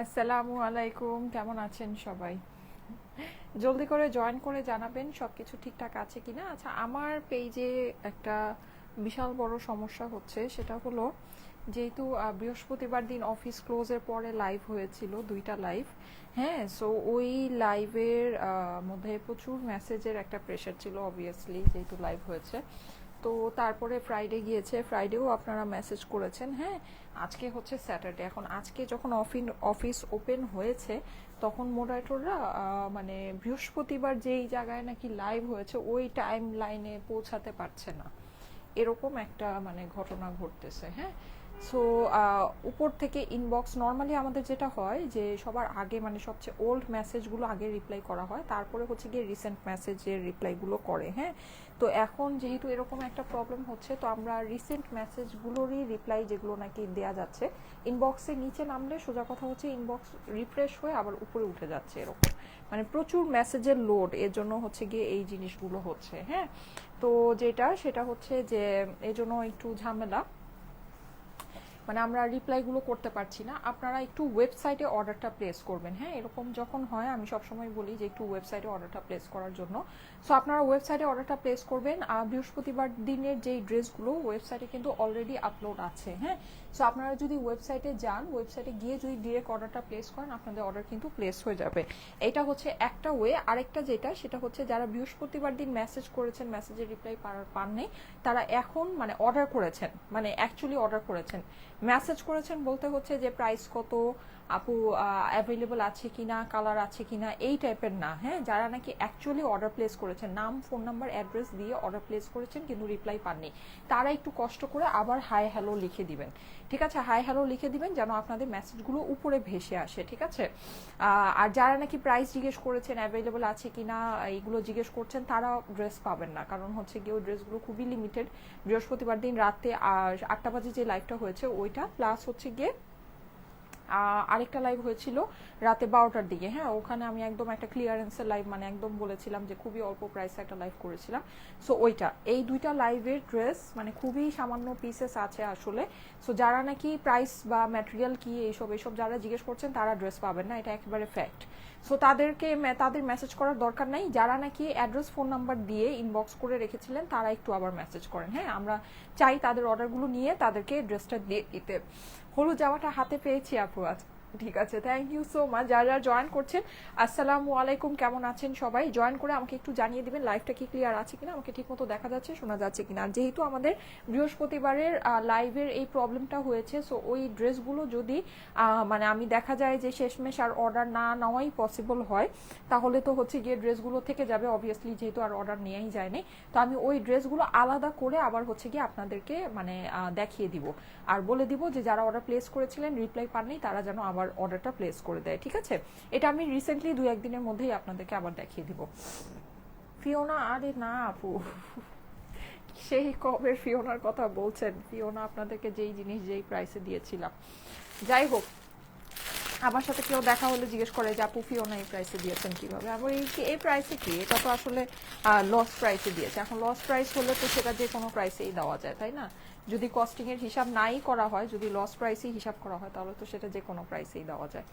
আসসালামু আলাইকুম, কেমন আছেন সবাই? জলদি করে জয়েন করে জানাবেন সবকিছু ঠিকঠাক আছে কিনা। আচ্ছা, আমার পেজে একটা বিশাল বড় সমস্যা হচ্ছে, সেটা হলো যেহেতু বৃহস্পতিবার দিন অফিস ক্লোজের পরে লাইভ হয়েছিল, দুইটা লাইভ। হ্যাঁ, সো ওই লাইভের মধ্যে প্রচুর মেসেজের একটা প্রেশার ছিল, অবভিয়াসলি যেহেতু লাইভ হয়েছে। তো তারপরে ফ্রাইডে গিয়েছে, ফ্রাইডেও আপনারা মেসেজ করেছেন। হ্যাঁ, আজকে হচ্ছে স্যাটারডে। এখন আজকে যখন অফিস ওপেন হয়েছে, তখন মোডারেটররা মানে বৃহস্পতিবার যেই জায়গায় নাকি লাইভ হয়েছে ওই টাইম লাইনে পৌঁছাতে পারছে না, এরকম একটা মানে ঘটনা ঘটতেছে। হ্যাঁ, সো উপর থেকে ইনবক্স, নর্মালি আমাদের যেটা হয় যে সবার আগে মানে সবচেয়ে ওল্ড মেসেজগুলো আগে রিপ্লাই করা হয়, তারপরে হচ্ছে গিয়ে রিসেন্ট মেসেজের রিপ্লাইগুলো করে। হ্যাঁ, তো এখন যেহেতু এরকম একটা প্রবলেম হচ্ছে, তো আমরা রিসেন্ট মেসেজগুলোরই রিপ্লাই যেগুলো নাকি দেওয়া যাচ্ছে, ইনবক্সের নিচে নামলে সোজা কথা হচ্ছে ইনবক্স রিফ্রেশ হয়ে আবার উপরে উঠে যাচ্ছে, এরকম মানে প্রচুর মেসেজের লোড, এর জন্য হচ্ছে গিয়ে এই জিনিসগুলো হচ্ছে। হ্যাঁ, তো সেটা হচ্ছে যে এজন্য একটু ঝামেলা, মানে আমরা রিপ্লাইগুলো করতে পারছি না। আপনারা একটু ওয়েবসাইটে অর্ডারটা প্লেস করবেন। হ্যাঁ, এরকম যখন হয় আমি সবসময় বলি যে একটু ওয়েবসাইটে অর্ডারটা প্লেস করার জন্য। সো আপনারা ওয়েবসাইটে অর্ডারটা প্লেস করবেন। বৃহস্পতিবার দিনের যেই ড্রেসগুলো ওয়েবসাইটে কিন্তু অলরেডি আপলোড আছে। হ্যাঁ, সো আপনারা যদি ওয়েবসাইটে যান, ওয়েবসাইটে গিয়ে যদি ডিরেক্ট অর্ডারটা প্লেস করেন, আপনাদের অর্ডার কিন্তু প্লেস হয়ে যাবে। এটা হচ্ছে একটা ওয়ে। আরেকটা যেটা, সেটা হচ্ছে যারা বৃহস্পতিবার দিন মেসেজ করেছেন, মেসেজের রিপ্লাই পান নেই, তারা এখন মানে অর্ডার করেছেন, মানে অ্যাকচুয়ালি অর্ডার করেছেন, মেসেজ করেছেন বলতে হচ্ছে যে প্রাইস কত, আপু অ্যাভেলেবল আছে কিনা, কালার আছে কিনা, এই টাইপের না। হ্যাঁ, যারা নাকি অ্যাকচুয়ালি অর্ডার প্লেস করেছেন, নাম ফোন নাম্বার অ্যাড্রেস দিয়ে অর্ডার প্লেস করেছেন কিন্তু রিপ্লাই পাননি, তারা একটু কষ্ট করে আবার হাই হ্যালো লিখে দিবেন। ঠিক আছে, হাই হ্যালো লিখে দিবেন যেন আপনাদের মেসেজগুলো উপরে ভেসে আসে। ঠিক আছে, আর যারা নাকি প্রাইস জিজ্ঞেস করেছেন, অ্যাভেলেবল আছে কিনা এইগুলো জিজ্ঞেস করছেন, তারা ড্রেস পাবেন না, কারণ হচ্ছে গিয়ে ওই ড্রেসগুলো খুবই লিমিটেড। বৃহস্পতিবার দিন রাতে 8টা বাজে যে লাইভটা হয়েছে ওইটা, প্লাস হচ্ছে গিয়ে আরেকটা লাইভ হয়েছিল রাতে 12টার দিকে। হ্যাঁ, ওখানে আমি একদম একটা ক্লিয়ারেন্সের লাইভ, মানে একদম বলেছিলাম যে খুবই অল্প প্রাইসে একটা লাইভ করেছিলাম। সো ওইটা, এই দুইটা লাইভের ড্রেস মানে খুবই সামান্য পিসেস আছে আসলে। সো যারা নাকি প্রাইস বা ম্যাটেরিয়াল কি এইসব যারা জিজ্ঞেস করছেন, তারা ড্রেস পাবেন না, এটা একেবারে ফ্যাক্ট। সো তাদের মেসেজ করার দরকার নাই। যারা নাকি অ্যাড্রেস ফোন নাম্বার দিয়ে ইনবক্স করে রেখেছিলেন, তারা একটু আবার মেসেজ করেন। হ্যাঁ, আমরা চাই তাদের অর্ডারগুলো নিয়ে তাদেরকে ড্রেসটা দিয়ে দিতে। হলুদ জামাটা হাতে পেয়েছি আপু আজ। ঠিক আছে, থ্যাংক ইউ সো মাচ। যারা জয়েন করছেন, আসসালামু আলাইকুম, কেমন আছেন সবাই? জয়েন করে আমাকে একটু জানিয়ে দিবেন লাইভটা কি ক্লিয়ার আছে কিনা, আমাকে ঠিক মতো দেখা যাচ্ছে, শোনা যাচ্ছে কিনা। আর যেহেতু আমাদের বৃহস্পতিবারের লাইভের এই প্রবলেমটা হয়েছে, সো ওই ড্রেসগুলো যদি মানে আমি দেখা যায় যে শেষমেশ আর অর্ডার না নেওয়াই পসিবল হয়, তাহলে তো হচ্ছে গিয়ে ড্রেসগুলো থেকে যাবে অবভিয়াসলি, যেহেতু আর অর্ডার নেওয়াই যায়নি। তো আমি ওই ড্রেসগুলো আলাদা করে আবার হচ্ছে গিয়ে আপনাদেরকে মানে দেখিয়ে দিব, আর বলে দিব যে যারা অর্ডার প্লেস করেছিলেন রিপ্লাই পাননি, তারা যেন আবার অর্ডারটা প্লেস করে দেয়। ঠিক আছে, এটা আমি রিসেন্টলি 2-1 দিনের মধ্যেই আপনাদেরকে আবার দেখিয়ে দিব। ফিওনা, আরে না আপু, সেই কবে ফিওনার কথা বলছেন? ফিওনা আপনাদেরকে যেই জিনিস যেই প্রাইসে দিয়েছিলাম। যাই হোক, আমার সাথে কেউ দেখা হলে জিজ্ঞেস করে যে আপু ফিওনা এই প্রাইসে দিয়েছেন কিভাবে, আমি এই প্রাইসে কি, এটা তো আসলে লস প্রাইসে দিয়েছে। এখন লস প্রাইস হলে তো সেটা যে কোনো প্রাইসেই দেওয়া যায়, তাই না? যদি কস্টিং এর হিসাব নাই করা হয়, যদি লস প্রাইসেই হিসাব করা হয়, তাহলে তো সেটা যে কোনো প্রাইসেই দেওয়া যায়।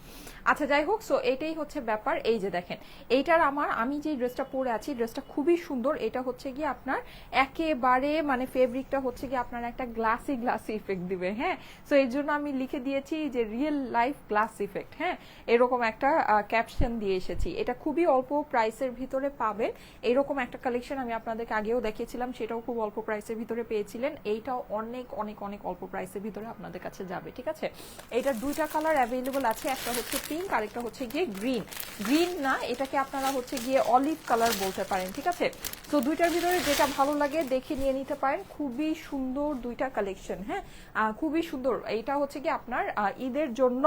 আচ্ছা, যাই হোক, সো এটাই হচ্ছে ব্যাপার। এই যে দেখেন, এইটার আমি যে ড্রেসটা পরে আছি, ড্রেসটা খুবই সুন্দর। এটা হচ্ছে গিয়ে আপনার একেবারে মানে ফেব্রিকটা হচ্ছে গিয়ে আপনার একটা গ্লাসি গ্লাসি ইফেক্ট দিবে। হ্যাঁ, সো এই জন্য আমি লিখে দিয়েছি যে রিয়েল লাইফ গ্লাস ইফেক্ট। হ্যাঁ, এরকম একটা ক্যাপশন দিয়ে এসেছি। এটা খুবই অল্প প্রাইসের ভিতরে পাবেন। এরকম একটা কালেকশন আমি আপনাদেরকে আগেও দেখিয়েছিলাম, সেটাও খুব অল্প প্রাইসের ভিতরে পেয়েছিলেন। এইটাও অনেক অনেক অনেক অল্প প্রাইসের ভিতরে আপনাদের কাছে যাবে। ঠিক আছে, এইটার দুইটা কালার অ্যাভেলেবল আছে, একটা হচ্ছে পিঙ্ক, আরেকটা হচ্ছে গিয়ে গ্রিন। গ্রিন না, এটাকে আপনারা হচ্ছে গিয়ে অলিভ কালার বলতে পারেন। ঠিক আছে, তো দুইটার ভিতরে যেটা ভালো লাগে দেখে নিয়ে নিতে পারেন। খুবই সুন্দর দুইটা কালেকশন। হ্যাঁ, খুবই সুন্দর। এইটা হচ্ছে কি আপনার ঈদের জন্য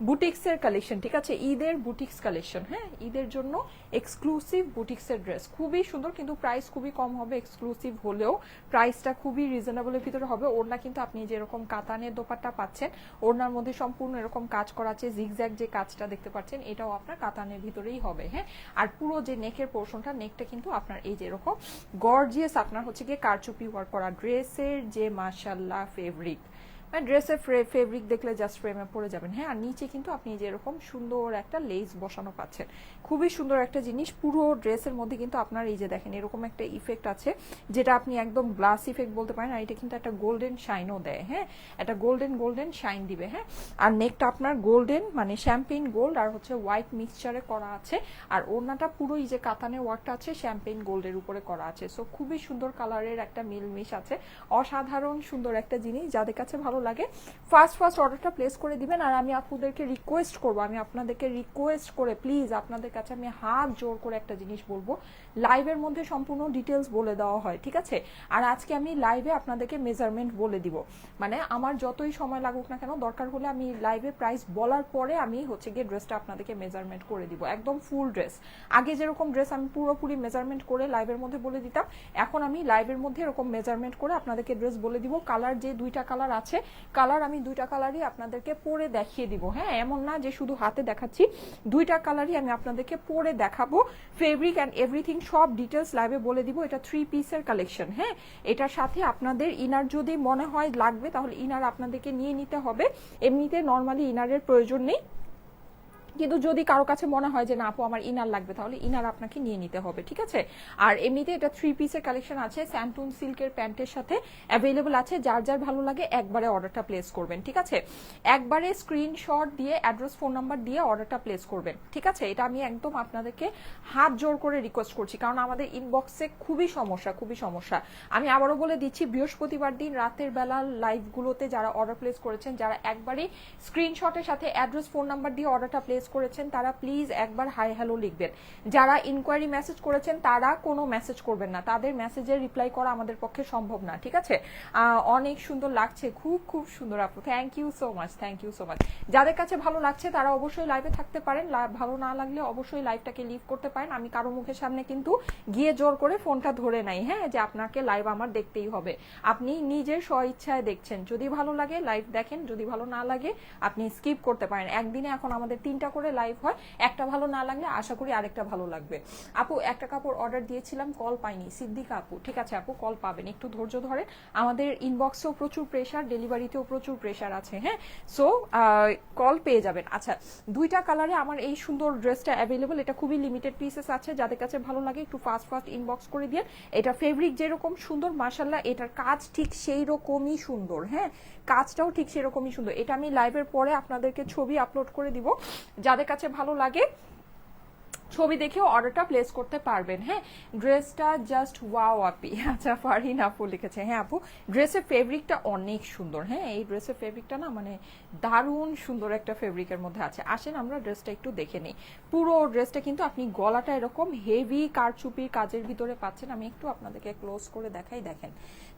বুটিক্সের কালেকশন। ঠিক আছে, ঈদের বুটিক্স কালেকশন। হ্যাঁ, ঈদের জন্য এক্সক্লুসিভ বুটিক্সের ড্রেস, খুবই সুন্দর, কিন্তু প্রাইস খুবই কম হবে। এক্সক্লুসিভ হলেও প্রাইসটা খুবই রিজনেবলের ভিতরে হবে। ওড়না কিন্তু আপনি যেরকম কাতানের দোপাট্টা পাচ্ছেন, ওড়নার মধ্যে সম্পূর্ণ এরকম কাজ করা আছে, জিগজ্যাগ যে কাজটা দেখতে পাচ্ছেন, এটাও আপনার কাতানের ভিতরেই হবে। হ্যাঁ, আর পুরো যে নেকের পোর্শনটা, নেকটা কিন্তু আপনার এই যে এরকম গর্জিয়াস আপনার হচ্ছে গিয়ে কারচুপি ওয়ার্ক করা। ড্রেসের যে মাশাআল্লাহ ফেব্রিক, মানে ড্রেসের ফেব্রিক দেখলে জাস্ট প্রেমে পড়ে যাবেন। হ্যাঁ, আর নিচে কিন্তু আপনি যে এরকম সুন্দর একটা লেস বসানো পাচ্ছেন, খুবই সুন্দর একটা জিনিস। পুরো ড্রেসের মধ্যে কিন্তু আপনার এই যে দেখেন এরকম একটা ইফেক্ট আছে, যেটা আপনি একদম গ্লাস ইফেক্ট বলতে পারেন। আর এটা কিন্তু একটা গোল্ডেন শাইনও দেয়। হ্যাঁ, একটা গোল্ডেন শাইন দিবে। হ্যাঁ, আর নেকটা আপনার গোল্ডেন মানে শ্যাম্পেইন গোল্ড আর হচ্ছে হোয়াইট মিক্সচারে করা আছে। আর ওড়নাটা পুরো এই যে কাতানের ওয়ার্কটা আছে শ্যাম্পেইন গোল্ডের উপরে করা আছে। সো খুবই সুন্দর কালারের একটা মিলমিশ আছে, অসাধারণ সুন্দর একটা জিনিস। যাদের কাছে ভালো লাগে ফার্স্ট অর্ডারটা প্লেস করে দিবেন। আর আমি আপনাদেরকে রিকোয়েস্ট করবো, আমি আপনাদেরকে রিকোয়েস্ট করে প্লিজ আপনাদের কাছে আমি হাত জোর করে একটা জিনিস বলবো, লাইভের মধ্যে সম্পূর্ণ ডিটেলস বলে দেওয়া হয়, ঠিক আছে? আর আজকে আমি লাইভে আপনাদেরকে মেজারমেন্ট বলে দিব, মানে আমার যতই সময় লাগুক না কেন, দরকার হলে আমি লাইভে প্রাইস বলার পরে আমি হচ্ছে গিয়ে ড্রেসটা আপনাদেরকে মেজারমেন্ট করে দিব, একদম ফুল ড্রেস। আগে যেরকম ড্রেস আমি পুরোপুরি মেজারমেন্ট করে লাইভের মধ্যে বলে দিতাম, এখন আমি লাইভের মধ্যে এরকম মেজারমেন্ট করে আপনাদেরকে ড্রেস বলে দিব। কালার যে দুইটা কালার আছে, কালার আমি দুইটা কালারই আপনাদেরকে পরে দেখিয়ে দিব। হ্যাঁ, এমন না যে শুধু হাতে দেখাচ্ছি, দুইটা কালারই আমি আপনাদেরকে পরে দেখাবো। ফেব্রিক অ্যান্ড এভরিথিং সব ডিটেলস লাইভে বলে দিব। এটা 3 পিসের কালেকশন। হ্যাঁ, এটার সাথে আপনাদের ইনার যদি মনে হয় লাগবে তাহলে ইনার আপনাদেরকে নিয়ে নিতে হবে, এমনিতে নর্মালি ইনারের প্রয়োজন নেই। কিন্তু যদি কারো কাছে মনে হয় যে না আপু আমার ইনার লাগবে, তাহলে ইনার আপনাকে নিয়ে নিতে হবে, ঠিক আছে? আর এমনিতে এটা 3 পিসের কালেকশন আছে, স্যান্টুন সিল্কের প্যান্টের সাথে অ্যাভেলেবল আছে। যার যার ভালো লাগে একবারে অর্ডারটা প্লেস করবেন, ঠিক আছে? একবারে স্ক্রিনশট দিয়ে অ্যাড্রেস ফোন নাম্বার দিয়ে অর্ডারটা প্লেস করবেন, ঠিক আছে? এটা আমি একদম আপনাদেরকে হাত জোর করে রিকোয়েস্ট করছি, কারণ আমাদের ইনবক্সে খুবই সমস্যা। আমি আবারও বলে দিচ্ছি, বৃহস্পতিবার দিন রাতের বেলা লাইভগুলোতে যারা অর্ডার প্লেস করেছেন, যারা একবারই স্ক্রিনশটের সাথে অ্যাড্রেস ফোন নাম্বার দিয়ে অর্ডারটা প্লেস করেছেন, তারা প্লিজ একবার হাই হ্যালো লিখবেন। যারা ইনকোয়ারি মেসেজ করেছেন তারা কোনো মেসেজ করবেন না, তাদের মেসেজের রিপ্লাই করা আমাদের পক্ষে সম্ভব না, ঠিক আছে? অনেক সুন্দর লাগছে, খুব সুন্দর আপু, থ্যাংক ইউ সো মাচ। যাদের কাছে ভালো লাগছে তারা অবশ্যই লাইভে থাকতে পারেন, ভালো না লাগলে অবশ্যই লাইভটাকে লিভ করতে পারেন। আমি কারো মুখের সামনে কিন্তু গিয়ে জোর করে ফোনটা ধরে নাই, হ্যাঁ, যে আপনাকে লাইভ আমার দেখতেই হবে। আপনি নিজের স্বইচ্ছায় দেখছেন, যদি ভালো লাগে লাইভ দেখেন, যদি ভালো না লাগে আপনি স্কিপ করতে পারেন। একদিনে এখন আমাদের 3টা করে লাইভ হয়, একটা ভালো না লাগলে আশা করি আরেকটা ভালো লাগবে। আপু একটা কাপড় অর্ডার দিয়েছিলাম, কল পাইনি। সিদ্দিকা আপু, ঠিক আছে আপু, কল পাবেন, একটু ধৈর্য ধরেন। আমাদের ইনবক্সেও প্রচুর প্রেশার, ডেলিভারিতেও প্রচুর প্রেশার আছে। হ্যাঁ, সো কল পেয়ে যাবেন। আচ্ছা, দুইটা কালারে আমার এই সুন্দর ড্রেসটা অ্যাভেলেবল, এটা খুবই লিমিটেড পিসেস আছে। যাদের কাছে ভালো লাগে একটু ফাস্ট ইনবক্স করে দিয়ে। এটা ফেব্রিক যেরকম সুন্দর, মাশাআল্লাহ এটার কাজ ঠিক সেই রকমই সুন্দর। হ্যাঁ, কাজটাও ঠিক সেরকমই সুন্দর। এটা আমি লাইভের পরে আপনাদেরকে ছবি আপলোড করে দিব, যাদের কাছে ভালো লাগে ছবি দেখেও অর্ডারটা প্লেস করতে পারবেন। হ্যাঁ, ড্রেসটা জাস্ট ওয়াও আপি। আচ্ছা, ফারহিন আপু লিখেছে, হ্যাঁ আপু ড্রেসের ফেব্রিকটা অনেক সুন্দর। হ্যাঁ, এই ড্রেসের ফেব্রিকটা না মানে দারুণ সুন্দর একটা ফেব্রিকের মধ্যে আছে। আসেন আমরা ড্রেসটা একটু দেখে নিই। পুরো ড্রেসটা কিন্তু আপনি গলাটা এরকম হেভি কারচুপির কাজের ভিতরে পাচ্ছেন। আমি একটু আপনাদেরকে ক্লোজ করে দেখাই, দেখেন,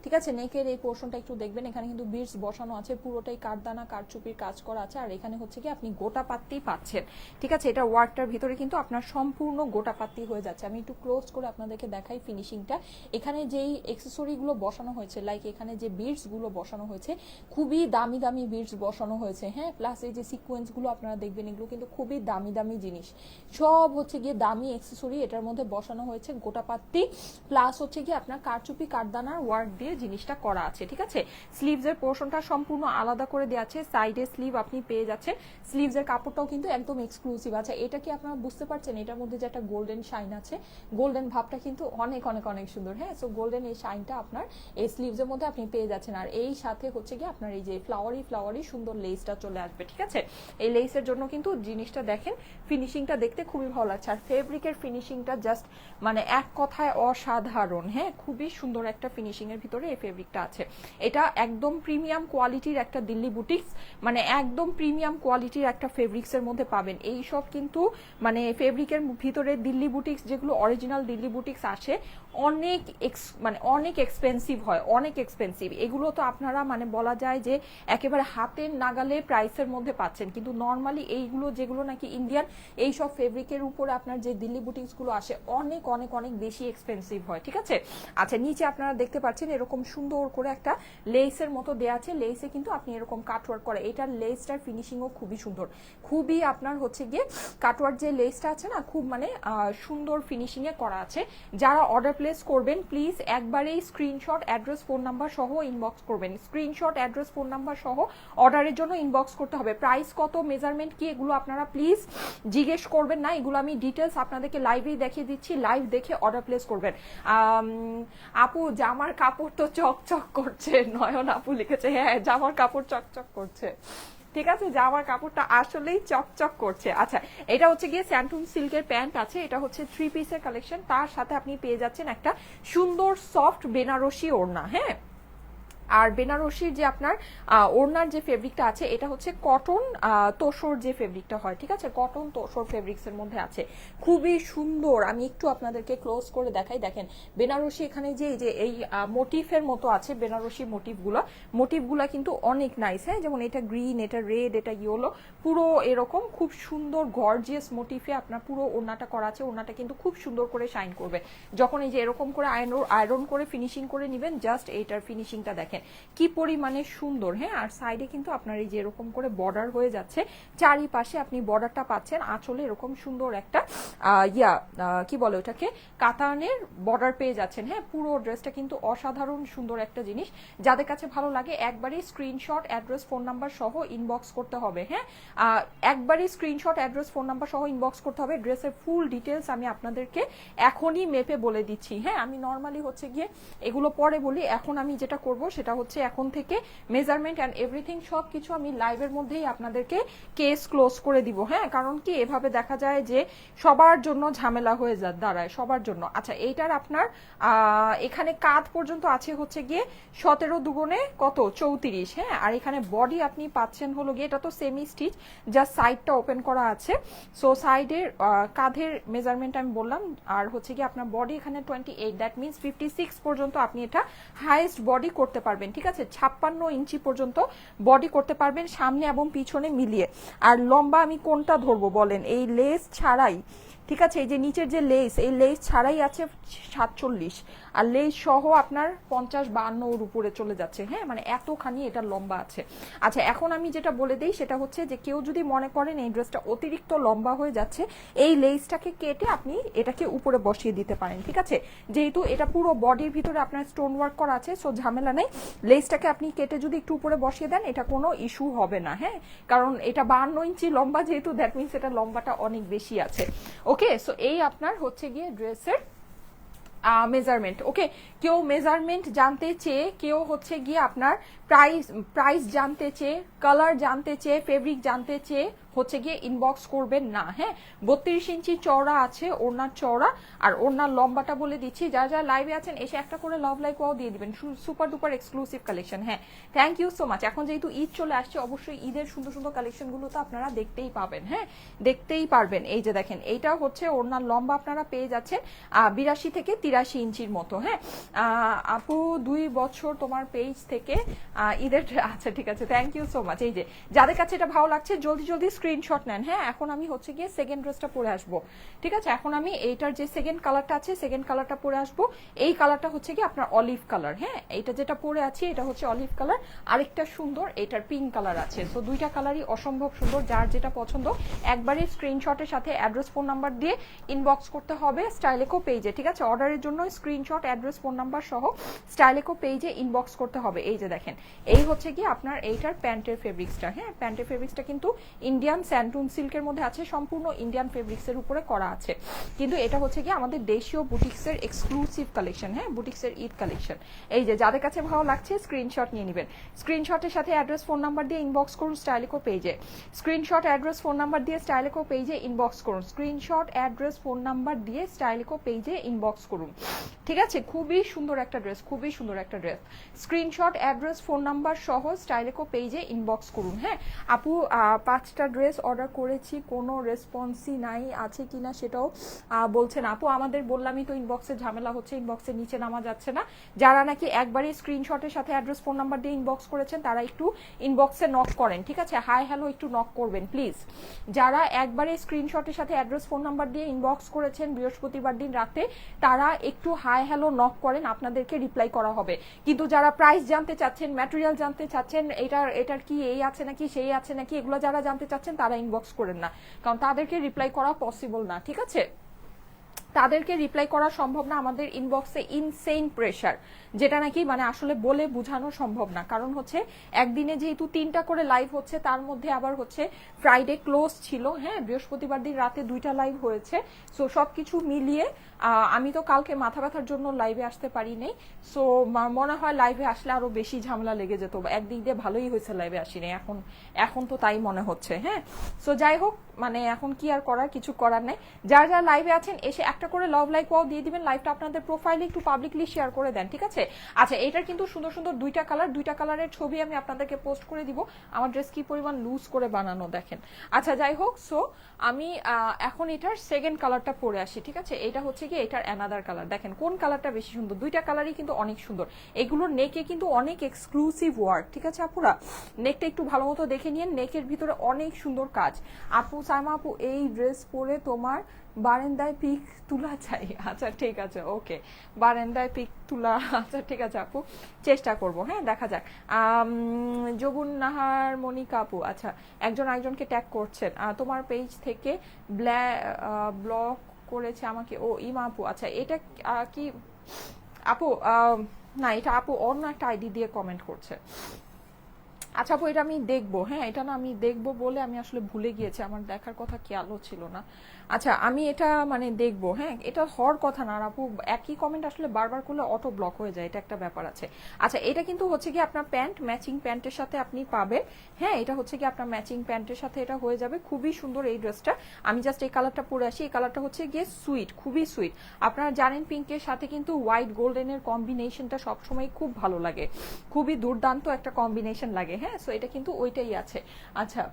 ঠিক আছে? নেকের এই পোর্শনটা একটু দেখবেন, এখানে কিন্তু বিটস বসানো আছে, পুরোটাই কাঠদানা কারচুপির কাজ করা আছে। আর এখানে হচ্ছে কি আপনি গোটা পাত্তি পাচ্ছেন, ঠিক আছে? এটা ওয়ার্কটার ভিতরে কিন্তু আপনার সম্পূর্ণ গোটা পাত্তি হয়ে যাচ্ছে। আমি একটু ক্লোজ করে আপনাদেরকে দেখাই ফিনিশিংটা। এখানে যেই অ্যাকসেসরিগুলো বসানো হয়েছে, লাইক এখানে যে বিটস গুলো বসানো হয়েছে, খুবই দামি বিটস বসানো হয়েছে। হ্যাঁ, প্লাস এই যে সিকোয়েন্স গুলো আপনারা দেখবেন, এগুলো কিন্তু খুবই দামি জিনিস, সব হচ্ছে গিয়ে দামি অ্যাকসেসরি এটার মধ্যে বসানো হয়েছে। গোটা পাত্তি প্লাস হচ্ছে গিয়ে আপনার কারচুপি কাঠদানার ওয়ার্ক দিয়ে জিনিসটা করা আছে, ঠিক আছে? স্লিভস এর পোর্শনটা সম্পূর্ণ আলাদা করে দেওয়া আছে, সাইডে স্লিভ আপনি পেয়ে যাচ্ছেন। স্লিভস এর কাপড়টাও কিন্তু একদম এক্সক্লুসিভ আছে। এটা কি আপনারা বুঝতে পারছেন? এটার মধ্যে যে একটা গোল্ডেন শাইন আছে, গোল্ডেন ভাবটা কিন্তু অনেক সুন্দর। হ্যাঁ, সো গোল্ডেন এই শাইনটা আপনার এই স্লিভস এর মধ্যে আপনি পেয়ে যাচ্ছেন। আর এই সাথে হচ্ছে গিয়ে আপনার এই যে ফ্লাওয়ারি সুন্দর লেসটা চলে আসবে, ঠিক আছে? এই লেসের জন্য কিন্তু জিনিসটা দেখেন, ফিনিশিংটা দেখতে খুবই ভালো লাগছে। আর ফেব্রিকের ফিনিশিংটা জাস্ট মানে এক কথায় অসাধারণ। হ্যাঁ, খুবই সুন্দর একটা ফিনিশিং এর ভিতরে এই ফেব্রিকটা আছে। এটা একদম প্রিমিয়াম কোয়ালিটির একটা দিল্লি বুটিক্স, মানে একদম প্রিমিয়াম কোয়ালিটির একটা ফেব্রিক্স এর মধ্যে পাবেন। এই সব কিন্তু মানে ফেব্রিকের ভিতরে দিল্লি বুটিক্স যেগুলো অরিজিনাল দিল্লি বুটিক্স আসে, অনেক এক্সপেন্সিভ হয়, অনেক এক্সপেন্সিভ। এগুলো তো আপনারা মানে বলা যায় যে একেবারে হাতের নাগালে প্রাইসের মধ্যে পাচ্ছেন। কিন্তু নর্মালি এইগুলো যেগুলো নাকি ইন্ডিয়ান, এই সব ফেব্রিকের উপরে আপনার যে দিল্লি বুটিক্স গুলো আসে অনেক বেশি এক্সপেন্সিভ হয়, ঠিক আছে? আচ্ছা, নিচে আপনারা দেখতে পাচ্ছেন এরকম সুন্দর করে একটা লেসের মতো দেয়া আছে। লেসে কিন্তু আপনি এরকম কাটওয়ার্ক করে, এটার লেসটার ফিনিশিংও খুবই সুন্দর, খুবই আপনার হচ্ছে গিয়ে কাটওয়ার্ক যে লেসটা আছে না, খুব মানে সুন্দর ফিনিশিংয়ে করা আছে। যারা অর্ডার প্লেস করবেন প্লিজ একবারেই স্ক্রিনশট অ্যাড্রেস ফোন নাম্বার সহ ইনবক্স করবেন, স্ক্রিনশট অ্যাড্রেস ফোন নাম্বার সহ অর্ডারের জন্য ইনবক্স করতে হবে। প্রাইস কত, মেজারমেন্ট কি, এগুলো আপনারা প্লিজ জিজ্ঞেস করবেন না, এগুলো আমি ডিটেলস আপনাদেরকে লাইভেই দেখিয়ে দিচ্ছি, লাইভ দেখে অর্ডার প্লেস করবেন। আপু জামার কাপড় তো চকচক করছে, নয়ন আপু লিখেছে, হ্যাঁ জামার কাপড় চকচক করছে, ঠিক আছে, জামার কাপড়টা আসলেই চকচক করছে। আচ্ছা, এটা হচ্ছে গিয়ে স্যান্টুন সিল্কের প্যান্ট আছে, এটা হচ্ছে 3 পিসের কালেকশন, তার সাথে আপনি পেয়ে যাচ্ছেন একটা সুন্দর সফট বেনারসি ওড়না। হ্যাঁ, আর বেনারসির যে আপনার ওড়নার যে ফেব্রিকটা আছে এটা হচ্ছে কটন তোসর যে ফেব্রিকটা হয়, ঠিক আছে, কটন তোসর ফেব্রিক্স এর মধ্যে আছে, খুবই সুন্দর। আমি একটু আপনাদেরকে ক্লোজ করে দেখাই, দেখেন বেনারসি এখানে যে এই মোটিফের মতো আছে, বেনারসি মোটিভগুলা কিন্তু অনেক নাইস। হ্যাঁ, যেমন এটা গ্রিন, এটা রেড, এটা ইয়েলো, পুরো এরকম খুব সুন্দর গর্জিয়াস মোটিফে আপনার পুরো ওড়নাটা করা আছে। ওড়নাটা কিন্তু খুব সুন্দর করে শাইন করবে যখন এই যে এরকম করে আয়রন করে ফিনিশিং করে নেবেন। জাস্ট এইটার ফিনিশিংটা দেখেন কি পরিমাণে সুন্দর। হ্যাঁ, আর সাইডে কিন্তু আপনার এই যে এরকম করে বর্ডার হয়ে যাচ্ছে, চারিপাশে আপনি বর্ডারটা পাচ্ছেন, আঁচলে এরকম সুন্দর একটা কি বলে ওটাকে, কাতানের বর্ডার পেয়ে যাচ্ছেন। হ্যাঁ, পুরো ড্রেসটা কিন্তু অসাধারণ সুন্দর একটা জিনিস। যাদের কাছে ভালো লাগে একবারই স্ক্রিনশট অ্যাড্রেস ফোন নাম্বার সহ ইনবক্স করতে হবে। হ্যাঁ, একবারই স্ক্রিনশট অ্যাড্রেস ফোন নাম্বার সহ ইনবক্স করতে হবে। ড্রেসের ফুল ডিটেলস আমি আপনাদেরকে এখনই মেপে বলে দিচ্ছি। হ্যাঁ, আমি নর্মালি হচ্ছে গিয়ে এগুলো পরে বলি, এখন আমি যেটা করব সেটা হচ্ছে এখন থেকে মেজারমেন্ট অ্যান্ড এভরিথিং সব কিছু আমি লাইভের মধ্যেই আপনাদেরকে কেস ক্লোজ করে দিব। হ্যাঁ, কারণ কি এভাবে দেখা যায় যে সবার জন্য ঝামেলা হয়ে দাঁড়ায়, সবার জন্য। আচ্ছা, এইটার আপনার এখানে কাঁধ পর্যন্ত আছে হচ্ছে গিয়ে 17 দুগুণে কত 34। হ্যাঁ, আর এখানে বডি আপনি পাচ্ছেন হলো গিয়ে, এটা তো সেমি স্টিচ, জাস্ট সাইডটা ওপেন করা আছে। সো সাইডের কাঁধের মেজারমেন্ট আমি বললাম, আর হচ্ছে গিয়ে আপনার বডি এখানে 28, দ্যাট মিনস 56 পর্যন্ত আপনি এটা হাইয়েস্ট বডি করতে পারবেন। ঠিক আছে, 56 ইঞ্চি পর্যন্ত বডি করতে পারবেন সামনে এবং পিছনে মিলিয়ে। আর লম্বা আমি কোনটা ধরবো বলেন, এই লেস ছাড়াই, ঠিক আছে, এই যে নিচের যে লেস, এই লেস ছাড়াই আছে 47, আর লেস সহ আপনার 50-52 ওর উপরে চলে যাচ্ছে। হ্যাঁ, মানে এতখানি এটা লম্বা আছে। আচ্ছা, এখন আমি যেটা বলে দিই সেটা হচ্ছে যে কেউ যদি মনে করেন এই ড্রেসটা অতিরিক্ত লম্বা হয়ে যাচ্ছে, এই লেসটাকে কেটে আপনি এটাকে উপরে বসিয়ে দিতে পারেন। ঠিক আছে, যেহেতু এটা পুরো বডির ভিতরে আপনার স্টোন ওয়ার্ক করা আছে, সো ঝামেলা নেই, লেসটাকে আপনি কেটে যদি একটু উপরে বসিয়ে দেন এটা কোনো ইস্যু হবে না। হ্যাঁ, কারণ এটা 52 ইঞ্চি লম্বা, যেহেতু দ্যাট মিনস এটা লম্বাটা অনেক বেশি আছে। ওকে, সো এই আপনার হচ্ছে গিয়ে ড্রেসের মেজারমেন্ট। ওকে, কেউ মেজারমেন্ট জানতে চেয়ে, কেউ হচ্ছে গিয়ে আপনার প্রাইস জানতে চেয়ে, কালার জানতে চেয়ে, ফেব্রিক জানতে চেয়ে হচ্ছে গিয়ে ইনবক্স করবেন না। হ্যাঁ, 32 ইঞ্চি চওড়া আছে ওড়নার চওড়া, আর ওড়নার লম্বাটা বলে দিচ্ছি। যারা যারা লাইভে আছেন এসে একটা করে লাভ লাইক ওয়াও দিয়ে দিবেন, সুপার ডুপার এক্সক্লুসিভ কালেকশন। হ্যাঁ, থ্যাংক ইউ সো মাচ। এখন যেহেতু ঈদ চলে আসছে, অবশ্যই ঈদের সুন্দর সুন্দর কালেকশনগুলো তো আপনারা দেখতেই পাবেন। হ্যাঁ, দেখতেই পারবেন। এই যে দেখেন, এইটা হচ্ছে ওড়নার লম্বা আপনারা পেয়ে যাচ্ছেন 82 থেকে 83 ইঞ্চির মতো। হ্যাঁ, আপু 2 বছর তোমার পেজ থেকে ঈদের, আচ্ছা ঠিক আছে, থ্যাংক ইউ সো মাচ। এই যে যাদের কাছে এটা ভালো লাগছে জলদি জলদি স্ক্রিনশট নেন। হ্যাঁ, এখন আমি হচ্ছে গিয়ে সেকেন্ড ড্রেসটা পরে আসবো। ঠিক আছে, এখন আমি এইটার যে সেকেন্ড কালারটা আছে সেকেন্ড কালারটা পরে আসবো। এই কালারটা হচ্ছে কি আপনার অলিভ কালার। হ্যাঁ, এইটা যেটা পরে আছি এটা হচ্ছে অলিভ কালার, আরেকটা সুন্দর এটার পিঙ্ক কালার আছে। সো দুইটা কালারই অসম্ভব সুন্দর, যার যেটা পছন্দ একবারে স্ক্রিনশটের সাথে অ্যাড্রেস ফোন নাম্বার দিয়ে ইনবক্স করতে হবে স্টাইলেকো পেজে। ঠিক আছে, অর্ডারের জন্য স্ক্রিনশট অ্যাড্রেস ফোন নাম্বার সহ স্টাইলেকো পেজে ইনবক্স করতে হবে। এই যে দেখেন, এই হচ্ছে কি আপনার এইটার প্যান্টের ফেব্রিক্সটা। হ্যাঁ, প্যান্টের ফেব্রিক্সটা কিন্তু ইন্ডিয়ান স্যান্টুন সিল্কের মধ্যে আছে, সম্পূর্ণ ইন্ডিয়ান ফেব্রিক্সের উপরে করা আছে, কিন্তু এটা হচ্ছে কি আমাদের দেশীয় বুটিক্সের এক্সক্লুসিভ কালেকশন। হ্যাঁ, বুটিক্সের ঈদ কালেকশন। এই যে যাদের কাছে ভালো লাগছে স্ক্রিনশট নিয়ে নেবেন, স্ক্রিনশটের সাথে অ্যাড্রেস ফোন নাম্বার দিয়ে ইনবক্স করুন স্টাইলেকো পেজে, স্ক্রিনশট অ্যাড্রেস ফোন নাম্বার দিয়ে স্টাইলেকো পেজে ইনবক্স করুন, স্ক্রিনশট অ্যাড্রেস ফোন নাম্বার দিয়ে স্টাইলেকো পেজে ইনবক্স করুন। ঠিক আছে, খুবই সুন্দর একটা ড্রেস, খুবই সুন্দর একটা dress. Screenshot address phone number সহ স্টাইলেকো পেজে ইনবক্স করুন। হ্যাঁ আপু, 5টা ড্রেস অর্ডার করেছি, কোনো রেসপন্সই নাই, আছে কিনা সেটাও বলছেন। আপু আমাদের বললামই তো ইনবক্সে ঝামেলা হচ্ছে, ইনবক্সের নিচে নামা যাচ্ছে না। যারা নাকি একবারই স্ক্রিনশটের সাথে অ্যাড্রেস ফোন নাম্বার দিয়ে ইনবক্স করেছেন তারা একটু ইনবক্সে নক করেন। ঠিক আছে, হাই হ্যালো একটু নক করবেন প্লিজ। যারা একবারে স্ক্রিনশটের সাথে অ্যাড্রেস ফোন নাম্বার দিয়ে ইনবক্স করেছেন বৃহস্পতিবার দিন রাতে, তারা একটু হাই হ্যালো নক করেন, আপনাদেরকে রিপ্লাই করা হবে। কিন্তু যারা প্রাইস জানতে চাচ্ছেন, ম্যাটেরিয়াল জানতে চাচ্ছেন, এটার কি এই আছে নাকি সেই আছে নাকি, এগুলো যারা জানতে চাচ্ছেন আছেন তারা ইনবক্স করেন না, কারণ তাদেরকে রিপ্লাই করা পসিবল না, ঠিক আছে? তাদেরকে রিপ্লাই করা সম্ভব না, আমাদের ইনবক্সে ইনসেইন প্রেশার, যেটা নাকি মানে আসলে বলে বোঝানো সম্ভব না। কারণ হচ্ছে একদিনে যেহেতু 3টা করে লাইভ হচ্ছে, তার মধ্যে আবার হচ্ছে ফ্রাইডে ক্লোজ ছিল, হ্যাঁ, বৃহস্পতিবার দিন রাতে 2টা লাইভ হয়েছে। সো সবকিছু মিলিয়ে আমি তো কালকে মাথা ব্যথার জন্য লাইভে আসতে পারি নাই। সো মনে হয় লাইভে আসলে আরো বেশি ঝামেলা লেগে যেত, একদিক দিয়ে ভালোই হয়েছে লাইভে আসিনি, এখন তো তাই মনে হচ্ছে, হ্যাঁ। সো যাই হোক, মানে এখন কি আর করার, কিছু করার নেই। যারা যারা লাইভে আছেন এসে একটা করে লাভ লাইক ওয়াও দিয়ে দিবেন, লাইভটা আপনাদের প্রোফাইলে একটু পাবলিকলি শেয়ার করে দেন, ঠিক আছে? আচ্ছা, এটার কিন্তু সুন্দর সুন্দর 2টা কালার, 2টা কালারের ছবি আমি আপনাদেরকে পোস্ট করে দিব। আমার ড্রেস কি পরিমাণ লুজ করে বানানো দেখেন। আচ্ছা যাই হোক, সো আমি এখন এটার সেকেন্ড কালারটা পরে আসি, ঠিক আছে? এটা হচ্ছে কি এটার অ্যানাদার কালার, দেখেন কোন কালারটা বেশি সুন্দর, 2টা কালারই কিন্তু অনেক সুন্দর। এগুলোর নেকে কিন্তু অনেক এক্সক্লুসিভ ওয়ার্ক, ঠিক আছে আপুরা? নেকটা একটু ভালো মতো দেখে নিন, নেকের ভিতরে অনেক সুন্দর কাজ। আপু সাইমা আপু, এই ড্রেস পরে তোমার বারান্দায় পিক তুলা চাই। আচ্ছা ঠিক আছে, ওকে, বারান্দায় পিক তুলা, আচ্ছা ঠিক আছে আপু, চেষ্টা করব, হ্যাঁ, দেখা যাক। জবুন নাহার মনিকা আপু, আচ্ছা একজন আরেকজনকে ট্যাগ করছেন, তোমার পেজ থেকে ব্লক করেছে আমাকে, ও ইমা আপু, আচ্ছা এটা কি আপু? না, এটা আপু অন্য একটা আইডি দিয়ে কমেন্ট করছে। আচ্ছা আপু, এটা আমি দেখবো, হ্যাঁ, এটা না আমি দেখবো বলে আমি আসলে ভুলে গিয়েছি, আমার দেখার কথা খেয়ালও ছিল না। আচ্ছা আমি এটা মানে দেখবো, হ্যাঁ, এটা হওয়ার কথা না। আর আপু একই কমেন্ট আসলে বারবার করলে অটো ব্লক হয়ে যায়, এটা একটা ব্যাপার আছে। আচ্ছা এটা কিন্তু হচ্ছে কি আপনার প্যান্ট, ম্যাচিং প্যান্টের সাথে আপনি পাবেন, হ্যাঁ, এটা হচ্ছে কি আপনার ম্যাচিং প্যান্টের সাথে এটা হয়ে যাবে। খুবই সুন্দর এই ড্রেসটা। আমি জাস্ট এই কালারটা পরে আসি, এই কালারটা হচ্ছে গিয়ে সুইট, খুবই সুইট। আপনারা জানেন পিঙ্কের সাথে কিন্তু হোয়াইট গোল্ডেনের কম্বিনেশনটা সবসময় খুব ভালো লাগে, খুবই দুর্দান্ত একটা কম্বিনেশন লাগে, হ্যাঁ। সো এটা কিন্তু ওইটাই আছে। আচ্ছা,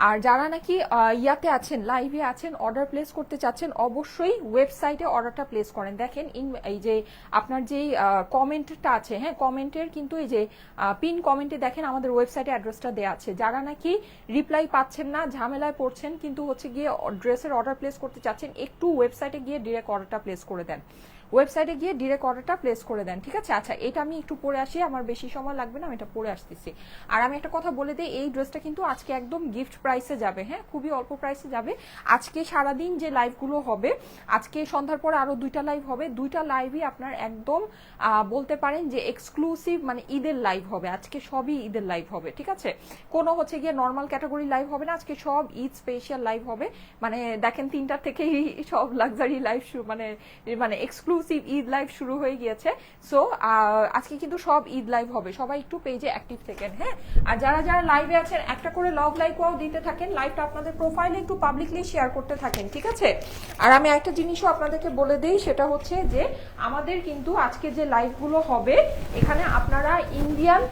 আর যারা নাকি ইয়াতে আছেন, লাইভে আছেন, অর্ডার প্লেস করতে চাচ্ছেন, অবশ্যই ওয়েবসাইটে অর্ডারটা প্লেস করেন। দেখেন এই যে আপনার যেই কমেন্টটা আছে, হ্যাঁ, কমেন্টের কিন্তু এই যে পিন কমেন্টে দেখেন আমাদের ওয়েবসাইটে অ্যাড্রেসটা দেওয়া আছে। যারা নাকি রিপ্লাই পাচ্ছেন না, ঝামেলায় পড়ছেন, কিন্তু হচ্ছে গিয়ে ড্রেসের অর্ডার প্লেস করতে চাচ্ছেন, একটু ওয়েবসাইটে গিয়ে ডিরেক্ট অর্ডারটা প্লেস করে দেন, ওয়েবসাইটে গিয়ে ডিরেক্ট অর্ডারটা প্লেস করে দেন, ঠিক আছে? আচ্ছা এটা আমি একটু পরে আসি, আমার বেশি সময় লাগবে না, আমি এটা পরে আসতেছি। আর আমি একটা কথা বলে দিই, এই ড্রেসটা কিন্তু আজকে একদম গিফট প্রাইসে যাবে, হ্যাঁ, খুবই অল্প প্রাইসে যাবে। আজকে সারাদিন যে লাইভগুলো হবে, আজকে সন্ধ্যার পরে আরো 2টা লাইভ হবে, 2টা লাইভই আপনার একদম বলতে পারেন যে এক্সক্লুসিভ, মানে ঈদের লাইভ হবে আজকে, সবই ঈদের লাইভ হবে, ঠিক আছে? কোনো হচ্ছে গিয়ে নর্মাল ক্যাটাগরি লাইভ হবে না, আজকে সব ঈদ স্পেশাল লাইভ হবে। মানে দেখেন 3টা থেকেই সব লাক্সারি লাইভ শুরু, মানে এক্সক্লুসিভ ঈদ লাইভ শুরু হয়ে গিয়েছে। সো আজকে কিন্তু সব ঈদ লাইভ হবে, সবাই একটু পেজে অ্যাক্টিভ থাকেন, হ্যাঁ। আর যারা যারা লাইভে আছেন একটা করে লাভ লাইকও দিতে থাকেন, লাইভটা আপনাদের প্রোফাইলে একটু পাবলিকলি শেয়ার করতে থাকেন, ঠিক আছে? আর আমি একটা জিনিসও আপনাদেরকে বলে দিই, সেটা হচ্ছে যে আমাদের কিন্তু আজকে যে লাইভগুলো হবে এখানে আপনারা ইন্ডিয়ান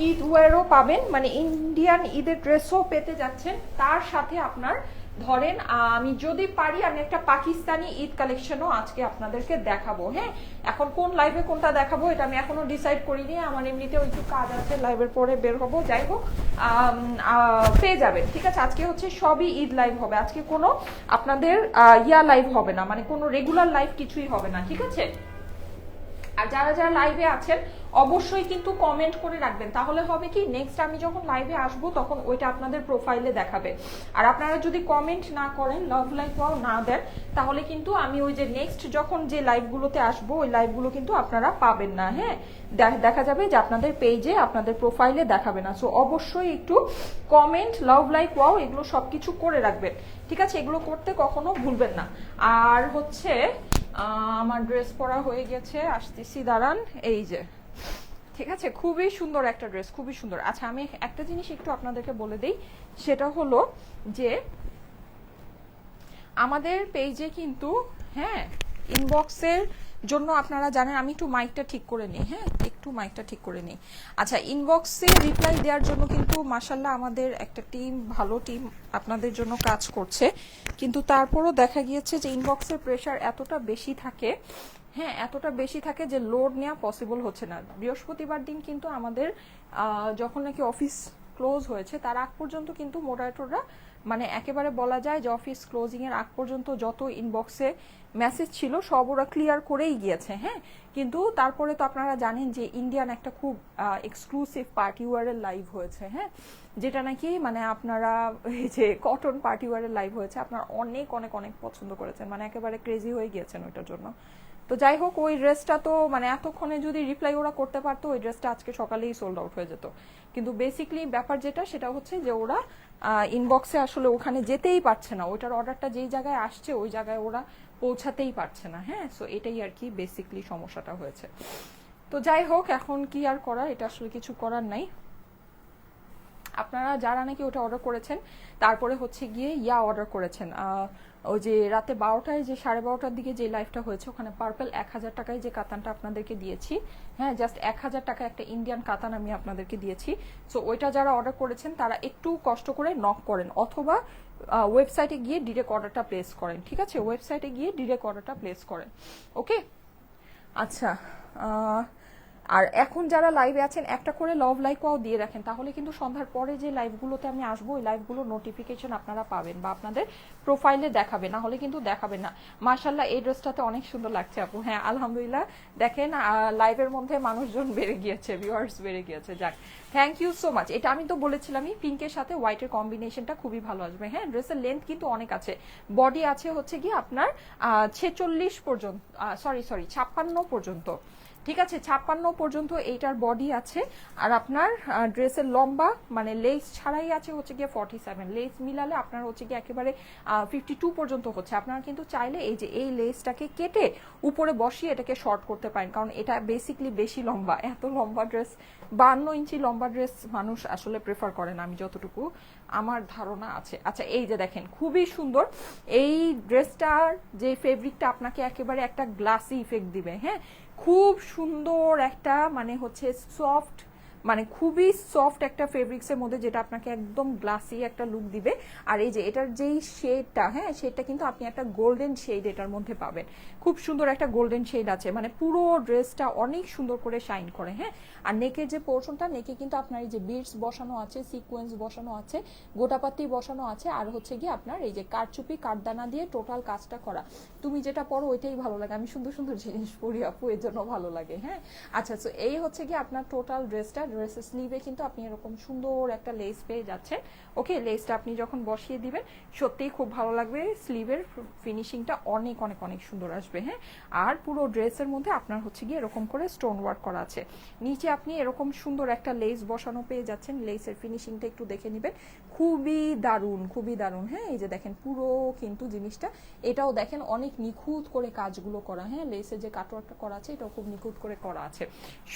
ঈদ ওয়ারও পাবেন, মানে ইন্ডিয়ান ঈদের ড্রেসও পেতে যাচ্ছেন। তার সাথে আপনার ধরেন আমি যদি পারি আমি একটা পাকিস্তানি ঈদ কালেকশনও আজকে আপনাদেরকে দেখাবো, হ্যাঁ। এখন কোন লাইভে কোনটা দেখাবো এটা আমি এখনো ডিসাইড করিনি, আমার এমনিতেও একটু কাজ আছে, লাইভের পরে বের হবো। যাই হোক, পেয়ে যাবেন, ঠিক আছে? আজকে হচ্ছে সবই ঈদ লাইভ হবে, আজকে কোনো আপনাদের লাইভ হবে না, মানে কোনো রেগুলার লাইভ কিছুই হবে না, ঠিক আছে? আর যারা যারা লাইভে আছেন অবশ্যই কিন্তু কমেন্ট করে রাখবেন, তাহলে হবে কি নেক্সট আমি যখন লাইভে আসবো তখন ওইটা আপনাদের প্রোফাইলে দেখাবে। আর আপনারা যদি কমেন্ট না করেন, লাভ লাইক ওয়াও না দেন, তাহলে কিন্তু আমি ওই যে নেক্সট যখন যে লাইভগুলোতে আসবো ওই লাইভগুলো কিন্তু আপনারা পাবেন না, হ্যাঁ। দেখা যাবে যে আপনাদের পেজে, আপনাদের প্রোফাইলে দেখাবে না। সো অবশ্যই একটু কমেন্ট, লাভ লাইক ওয়াও এগুলো সবকিছু করে রাখবেন, ঠিক আছে? এগুলো করতে কখনো ভুলবেন না। আর হচ্ছে আমার ড্রেস পরা হয়ে গেছে, আসতেছি, দাঁড়ান, এই যে, ঠিক আছে? খুবই সুন্দর একটা ড্রেস, খুবই সুন্দর। আচ্ছা আমি একটা জিনিস একটু আপনাদেরকে বলে দিই, সেটা হলো যে আমাদের পেজে কিন্তু, হ্যাঁ, ইনবক্সের জন্য আপনারা জানেন, আমি একটু মাইকটা ঠিক করে নিই, হ্যাঁ, একটু মাইকটা ঠিক করে নিই। আচ্ছা ইনবক্সে রিপ্লাই দেওয়ার জন্য কিন্তু মাশাল্লাহ আমাদের একটা টিম, ভালো টিম আপনাদের জন্য কাজ করছে, কিন্তু তারপরও দেখা গিয়েছে যে ইনবক্সের প্রেশার এতটা বেশি থাকে, হ্যাঁ, এতটা বেশি থাকে যে লোড নেওয়া পসিবল হচ্ছে না। বৃহস্পতিবার দিন কিন্তু আমাদের যখন নাকি অফিস ক্লোজ হয়েছে তার আগ পর্যন্ত কিন্তু মোডারেটররা মানে একেবারে বলা যায় যে অফিস ক্লোজিং এর আগ পর্যন্ত যত ইনবক্সে মেসেজ ছিল সব ওরা ক্লিয়ার করেই গিয়েছে। হ্যাঁ, কিন্তু তারপরে তো আপনারা জানেন যে ইন্ডিয়ান একটা খুব এক্সক্লুসিভ পার্টি ওয়ারের লাইভ হয়েছে। হ্যাঁ, যেটা নাকি মানে আপনারা এই যে কটন পার্টি ওয়ারের লাইভ হয়েছে আপনারা অনেক অনেক অনেক পছন্দ করেছেন, মানে একেবারে ক্রেজি হয়ে গিয়েছেন ওইটার জন্য। তো যাই হোক, ওই ড্রেসটা তো মানে এতক্ষণে যদি রিপ্লাই ওরা করতে পারতো ওই ড্রেসটা আজকে সকালেই সোল্ড আউট হয়ে যেত। কিন্তু বেসিকলি ব্যাপার যেটা সেটা হচ্ছে যে ওরা ইনবক্সে আসলে ওখানে যেতেই পারছে না, ওইটার অর্ডারটা যেই জায়গায় আসছে ওই জায়গায় ওরা পৌঁছাতেই পারছে না। হ্যাঁ, সো এটাই আর কি বেসিকলি সমস্যাটা হয়েছে। তো যাই হোক, এখন কি আর করার, এটা আসলে কিছু করার নাই। আপনারা যারা নাকি ওটা অর্ডার করেছেন তারপরে হচ্ছে গিয়ে অর্ডার করেছেন, ওই যে রাতে 12টায় যে 12:30টার দিকে যে লাইভটা হয়েছে ওখানে পার্পল 1000 টাকায় যে কাতানটা আপনাদেরকে দিয়েছি, হ্যাঁ জাস্ট 1000 টাকা একটা ইন্ডিয়ান কাতান আমি আপনাদেরকে দিয়েছি। সো ওইটা যারা অর্ডার করেছেন তারা একটু কষ্ট করে নক করেন অথবা ওয়েবসাইটে গিয়ে ডিরেক্ট অর্ডারটা প্লেস করেন। ঠিক আছে, ওয়েবসাইটে গিয়ে ডিরেক্ট অর্ডারটা প্লেস করেন। ওকে, আচ্ছা। আর এখন যারা লাইভে আছেন একটা করে লাভ লাইকও দিয়ে রাখেন, তাহলে কিন্তু সন্ধ্যার পরে যে লাইভগুলোতে আমি আসবো ওই লাইভগুলোর নোটিফিকেশন আপনারা পাবেন বা আপনাদের প্রোফাইলে দেখাবে, না হলে কিন্তু দেখাবে না। মাশাল্লাহ, এই ড্রেসটাতে অনেক সুন্দর লাগছে আপু। হ্যাঁ আলহামদুলিল্লাহ, দেখেন লাইভের মধ্যে মানুষজন বেড়ে গিয়েছে, ভিউয়ার্স বেড়ে গিয়েছে। যাক, থ্যাংক ইউ সো মাচ। এটা আমি তো বলেছিলামই পিঙ্কের সাথে হোয়াইটের কম্বিনেশনটা খুবই ভালো আসবে। হ্যাঁ, ড্রেসের লেন্থ কিন্তু অনেক আছে, বডি আছে হচ্ছে কি আপনার 46 পর্যন্ত, সরি 56 পর্যন্ত। ঠিক আছে, 56 পর্যন্ত এইটার বডি আছে। আর আপনার ড্রেসের লম্বা মানে লেস ছাড়াই আছে হচ্ছে গিয়ে 47, লেস মিলালে আপনার হচ্ছে গিয়ে একেবারে 52 পর্যন্ত হচ্ছে। আপনারা কিন্তু চাইলে এই যে এই লেসটাকে কেটে উপরে বসিয়ে এটাকে শর্ট করতে পারেন, কারণ এটা বেসিকলি বেশি লম্বা। এত লম্বা ড্রেস 52 ইঞ্চি লম্বা ড্রেস মানুষ আসলে প্রেফার করে না, আমি যতটুকু আমার ধারণা আছে। আচ্ছা, এই যে দেখেন খুবই সুন্দর এই ড্রেসটার যে ফেব্রিকটা আপনাকে একেবারে একটা গ্লাসি ইফেক্ট দিবে। হ্যাঁ, খুব সুন্দর একটা মানে হচ্ছে সফট, মানে খুবই সফট একটা ফেব্রিক্সের মধ্যে যেটা আপনাকে একদম গ্লাসি একটা লুক দিবে। আর এই যে এটার যেই শেডটা, হ্যাঁ সেটা কিন্তু আপনি একটা গোল্ডেন শেড এটার মধ্যে পাবেন, খুব সুন্দর একটা গোল্ডেন শেড আছে, মানে পুরো ড্রেসটা অনেক সুন্দর করে শাইন করে। হ্যাঁ, আর নেকের যে পোর্শনটা, নেকে কিন্তু আপনার এই যে বিডস বসানো আছে, সিকোয়েন্স বসানো আছে, গোটাপাতি বসানো আছে, আর হচ্ছে গিয়ে আপনার এই যে কারচুপি কাঠদানা দিয়ে টোটাল কাজটা করা। তুমি যেটা পরো ওইটাই ভালো লাগে, আমি সুন্দর সুন্দর জিনিস পরি আপু, এর জন্য ভালো লাগে। হ্যাঁ, আচ্ছা, তো এই হচ্ছে গিয়ে আপনার টোটাল ড্রেসটা। ড্রেসের স্লিভে কিন্তু আপনি এরকম সুন্দর একটা লেস পেয়ে যাচ্ছেন। ওকে, লেসটা আপনি যখন বসিয়ে দিবেন সত্যিই খুব ভালো লাগবে, স্লিভের ফিনিশিংটা অনেক অনেক অনেক সুন্দর আসবে। হ্যাঁ, আর পুরো ড্রেসের মধ্যে আপনার হচ্ছে গিয়ে এরকম করে স্টোন ওয়ার্ক করা আছে, নিচে আপনি এরকম সুন্দর একটা লেস বসানো পেয়ে যাচ্ছেন। লেসের ফিনিশিংটা একটু দেখে নেবেন, খুবই দারুণ, খুবই দারুণ। হ্যাঁ, এই যে দেখেন পুরো কিন্তু জিনিসটা, এটাও দেখেন অনেক নিখুঁত করে কাজগুলো করা। হ্যাঁ, লেসের যে কাটওয়ার্কটা করা আছে এটাও খুব নিখুঁত করে করা আছে,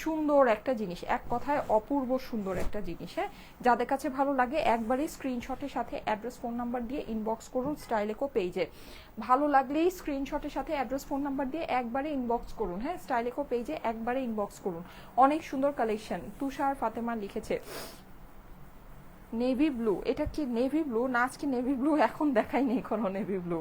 সুন্দর একটা জিনিস, এক কথায় অপূর্ব সুন্দর একটা জিনিস। হ্যাঁ, যাদের কাছে ভালো লাগে একবারই স্ক্রিনশটের সাথে অ্যাড্রেস ফোন নাম্বার দিয়ে ইনবক্স করুন স্টাইলেকো পেজে। ভালো লাগলেই স্ক্রিনশটের সাথে অ্যাড্রেস ফোন নাম্বার দিয়ে একবারে ইনবক্স করুন। হ্যাঁ, স্টাইলেকো পেজে একবারে ইনবক্স করুন, অনেক সুন্দর কালেকশন। তুষার ফাতেমা লিখেছে নেভি ব্লু, এটা কি নেভি ব্লু না? আজকে নেভি ব্লু এখন দেখায়নি কোনো নেভি ব্লু,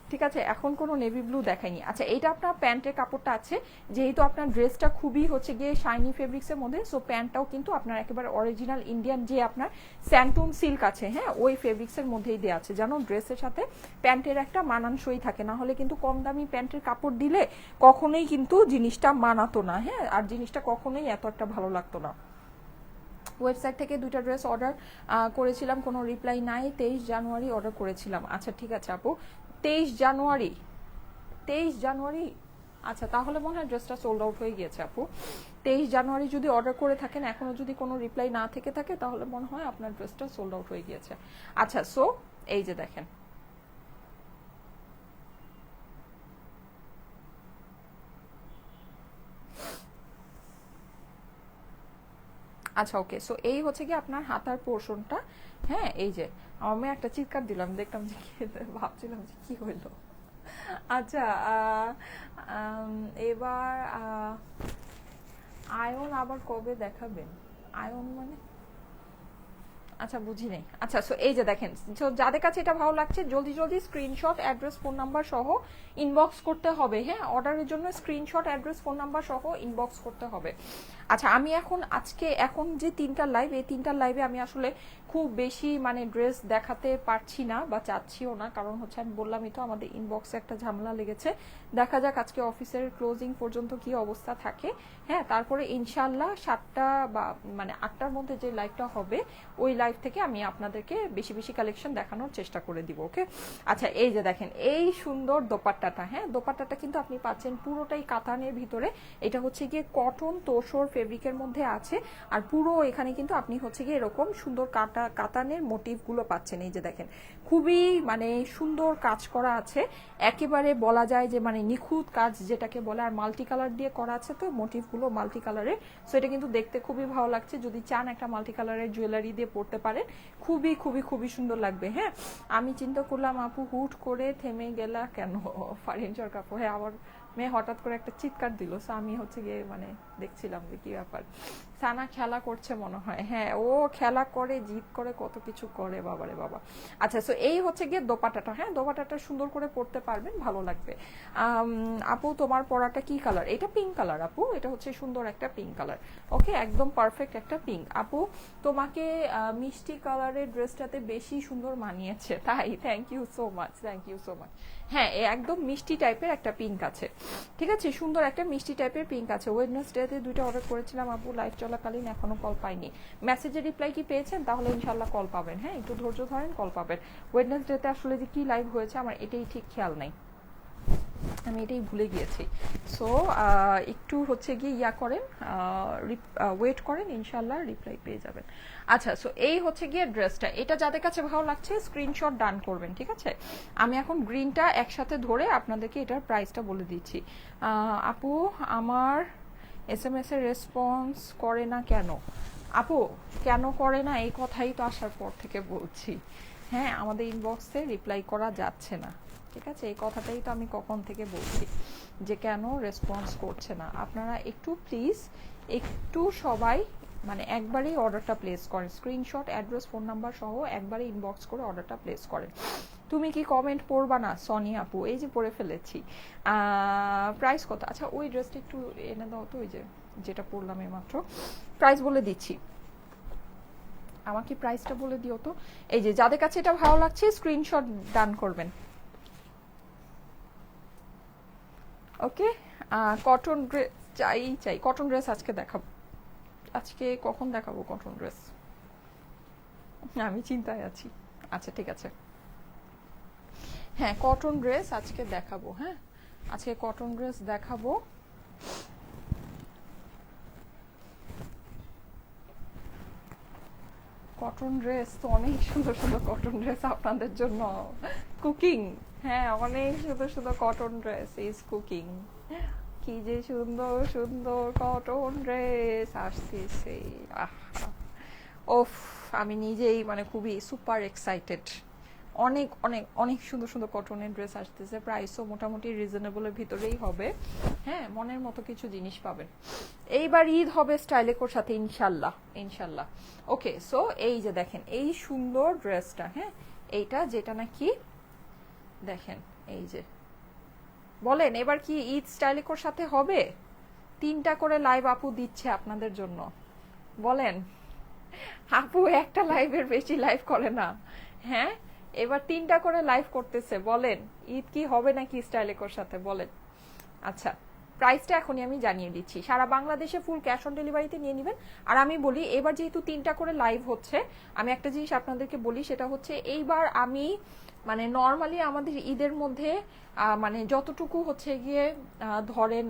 ঠিক আছে এখন কোনো নেভি ব্লু দেখায়নি। আচ্ছা, এটা আপনার প্যান্টের কাপড়টা আছে, যেহেতু আপনার ড্রেসটা খুবই হচ্ছে গিয়ে শাইনি ফেব্রিক্সের মধ্যে, সো প্যান্টটাও কিন্তু আপনার একেবারে অরিজিনাল ইন্ডিয়ান যে আপনার স্যান্টুন সিল্ক আছে, হ্যাঁ ওই ফেব্রিক্সের মধ্যেই দেওয়া আছে, যেন ড্রেসের সাথে প্যান্টের একটা মানানসই থাকে, না হলে কিন্তু কম দামি প্যান্টের কাপড় দিলে কখনোই কিন্তু জিনিসটা মানাতো না। হ্যাঁ, আর জিনিসটা কখনোই এত একটা ভালো লাগতো না। ওয়েবসাইট থেকে দুইটা ড্রেস অর্ডার করেছিলাম, কোনো রিপ্লাই নাই, 23 জানুয়ারি অর্ডার করেছিলাম। আচ্ছা ঠিক আছে আপু, 23 জানুয়ারি, 23 জানুয়ারি, আচ্ছা তাহলে মনে হয় ড্রেসটা সোল্ড আউট হয়ে গিয়েছে আপু। 23 জানুয়ারি যদি অর্ডার করে থাকেন, এখনো যদি কোনো রিপ্লাই না থেকে থাকে তাহলে মনে হয় আপনার ড্রেসটা সোল্ড আউট হয়ে গিয়েছে। আচ্ছা, সো এই যে দেখেন আচ্ছা ওকে, সো এই হচ্ছে কি আপনার হাতার পোর্শনটা। হ্যাঁ, এই যে আমি একটা চিৎকার দিলাম, দেখলাম যে ভাবছিলাম যে কি হইলো। আচ্ছা, এবার আয়ন আবার কবে দেখাবেন? আয়ন মানে আচ্ছা বুঝি নাই। আচ্ছা সো এই যে দেখেন, সো যাদের কাছে এটা ভালো লাগছে জলদি জলদি স্ক্রিনশট অ্যাড্রেস ফোন নাম্বার সহ ইনবক্স করতে হবে। হ্যাঁ, অর্ডারের জন্য স্ক্রিনশট অ্যাড্রেস ফোন নাম্বার সহ ইনবক্স করতে হবে। আচ্ছা আমি এখন যে তিনটা লাইভ, এই তিনটা লাইভে আমি আসলে খুব বেশি মানে ড্রেস দেখাতে পারছি না বা চাচ্ছিও না, কারণ হচ্ছে আমি বললামই তো আমাদের ইনবক্সে একটা ঝামেলা লেগেছে। দেখা যাক আজকে অফিসের ক্লোজিং পর্যন্ত কি অবস্থা থাকে। হ্যাঁ, তারপরে ইনশাল্লাহ 7টা বা মানে 8টার মধ্যে যে লাইভটা হবে ওই লাইভ থেকে আমি আপনাদেরকে বেশি বেশি কালেকশন দেখানোর চেষ্টা করে দিব। ওকে, আচ্ছা এই যে দেখেন এই সুন্দর দোপাট্টাটা, হ্যাঁ দোপাট্টাটা কিন্তু আপনি পাচ্ছেন পুরোটাই কাতানের ভিতরে। এটা হচ্ছে গিয়ে কটন তোষর ফেব্রিকের মধ্যে আছে, আর পুরো এখানে কিন্তু আপনি হচ্ছে গিয়ে এরকম সুন্দর কাতানের মোটিভগুলো পাচ্ছেন। এই যে দেখেন খুবই মানে সুন্দর কাজ করা আছে, একেবারে বলা যায় যে মানে নিখুঁত কাজ যেটাকে বলে, আর মাল্টি কালার দিয়ে করা আছে তো মোটিভগুলো মাল্টি কালারের। সো এটা কিন্তু দেখতে খুবই ভালো লাগছে, যদি চান একটা মাল্টি কালারের জুয়েলারি দিয়ে পরতে পারেন, খুবই খুবই খুবই সুন্দর লাগবে। হ্যাঁ, আমি চিন্তা করলাম আপু হুট করে থেমে গেলা কেন ফার্নিচার কাপড়। হ্যাঁ, আমার মেয়ে হঠাৎ করে একটা চিৎকার দিল, সো আমি হচ্ছে গিয়ে মানে দেখছিলাম যে কি ব্যাপার। সানা খেলা করছে মনে হয়, হ্যাঁ ও খেলা করে, জিদ করে, কত কিছু করে, বাবারে বাবা। আচ্ছা সো এই হচ্ছে গিয়ে দোপাটাটা, হ্যাঁ দোপাটাটা সুন্দর করে পরতে পারবেন, ভালো লাগবে। আপু তোমার পরাটা কি কালার? এটা পিঙ্ক কালার আপু, এটা হচ্ছে সুন্দর একটা পিঙ্ক কালার। ওকে, একদম পারফেক্ট একটা পিঙ্ক। আপু তোমাকে মিষ্টি কালারের ড্রেসটাতে বেশি সুন্দর মানিয়েছে, তাই? Thank you so much, thank you so much. হ্যাঁ, একদম মিষ্টি টাইপের একটা পিঙ্ক আছে, ঠিক আছে, সুন্দর একটা মিষ্টি টাইপের পিঙ্ক আছে। ওয়েডনেসডেতে 2টা অর্ডার করেছিলাম আপু, লাইভ চলাকালীন এখনো কল পাইনি। মেসেজের রিপ্লাই কি পেয়েছেন? তাহলে ইনশাল্লাহ কল পাবেন। হ্যাঁ, একটু ধৈর্য ধরেন, কল পাবেন। ওয়েডনেসডেতে আসলে যে কি লাইভ হয়েছে আমার এটাই ঠিক খেয়াল নাই, আমি এটাই ভুলে গিয়েছি। সো একটু হচ্ছে গিয়ে ইয়া করেন, ওয়েট করেন, ইনশাল্লাহ রিপ্লাই পেয়ে যাবেন। আচ্ছা সো এই হচ্ছে গিয়ে ড্রেসটা, এটা যাদের কাছে ভালো লাগছে স্ক্রিনশট ডান করবেন, ঠিক আছে। আমি এখন গ্রিনটা একসাথে ধরে আপনাদেরকে এটার প্রাইসটা বলে দিচ্ছি। আপু আমার SMS এর রেসপন্স করে না কেন? আপু কেন করে না এই কথাই তো আসার পর থেকে বলছি। হ্যাঁ, আমাদের ইনবক্সে রিপ্লাই করা যাচ্ছে না, ঠিক আছে, এই কথাটাই তো আমি কখন থেকে বলছি যে কেন রেসপন্স করছে না। আপনারা একটু প্লিজ একটু সবাই মানে একবারেই অর্ডারটা প্লেস করেন, স্ক্রিনশট অ্যাড্রেস ফোন নাম্বার সহ একবারে ইনবক্স করে অর্ডারটা প্লেস করেন। তুমি কি কমেন্ট পড়বা না? সনি আপু এই যে পড়ে ফেলেছি। প্রাইস কত? আচ্ছা ওই ড্রেসটা একটু এনে দাও তো, ওই যে যেটা পড়লাম এইমাত্র। প্রাইস বলে দিচ্ছি, আমাকে প্রাইসটা বলে দিও তো। এই যে যাদের কাছে এটা ভালো লাগছে স্ক্রিনশট ডান করবেন। ওকে, কটন ড্রেস চাই কটন ড্রেস আজকে দেখাবো। আজকে কখন দেখাবো কটন ড্রেস? আমি চিন্তায় আছি। আচ্ছা ঠিক আছে, হ্যাঁ কটন ড্রেস আজকে দেখাবো। হ্যাঁ, আজকে কটন ড্রেস দেখাবো। কটন ড্রেস তো অনেক সুন্দর সুন্দর কটন ড্রেস আপনাদের জন্য কুকিং। হ্যাঁ, অনেক সুন্দর সুন্দর কটন ড্রেস ইজ কুকিং। কি যে সুন্দর সুন্দর কটন ড্রেস আসতেছে, ওফ আমি নিজেই মানে খুবই সুপার এক্সাইটেড। অনেক অনেক অনেক সুন্দর সুন্দর কটনের ড্রেস আসতেছে, প্রাইসও মোটামুটি রিজনেবলের ভিতরেই হবে। হ্যাঁ, মনের মতো কিছু জিনিস পাবেন। এইবার ঈদ হবে স্টাইলেকোর সাথে ইনশাল্লাহ, ইনশাল্লাহ। ওকে সো এই যে দেখেন এই সুন্দর ড্রেসটা, হ্যাঁ এইটা যেটা নাকি দেখেন, এই যে বলেন এবার কি ঈদ স্টাইলেকোর সাথে হবে? 3টা করে লাইভ আপু দিচ্ছে আপনাদের জন্য, বলেন। আপু একটা লাইভের বেশি লাইভ করে না, হ্যাঁ এবার 3টা করে লাইভ করতেছে, বলেন ঈদ কি হবে নাকি স্টাইলেকোর সাথে, বলেন। আচ্ছা প্রাইসটা এখনই আমি জানিয়ে দিচ্ছি, সারা বাংলাদেশে ফুল ক্যাশ অন ডেলিভারিতে নিয়ে নেবেন। আর আমি বলি এবার যেহেতু 3টা করে লাইভ হচ্ছে, আমি একটা জিনিস আপনাদেরকে বলি, সেটা হচ্ছে এইবার আমি মানে নর্মালি আমাদের ঈদের মধ্যে মানে যতটুকু হচ্ছে গিয়ে ধরেন,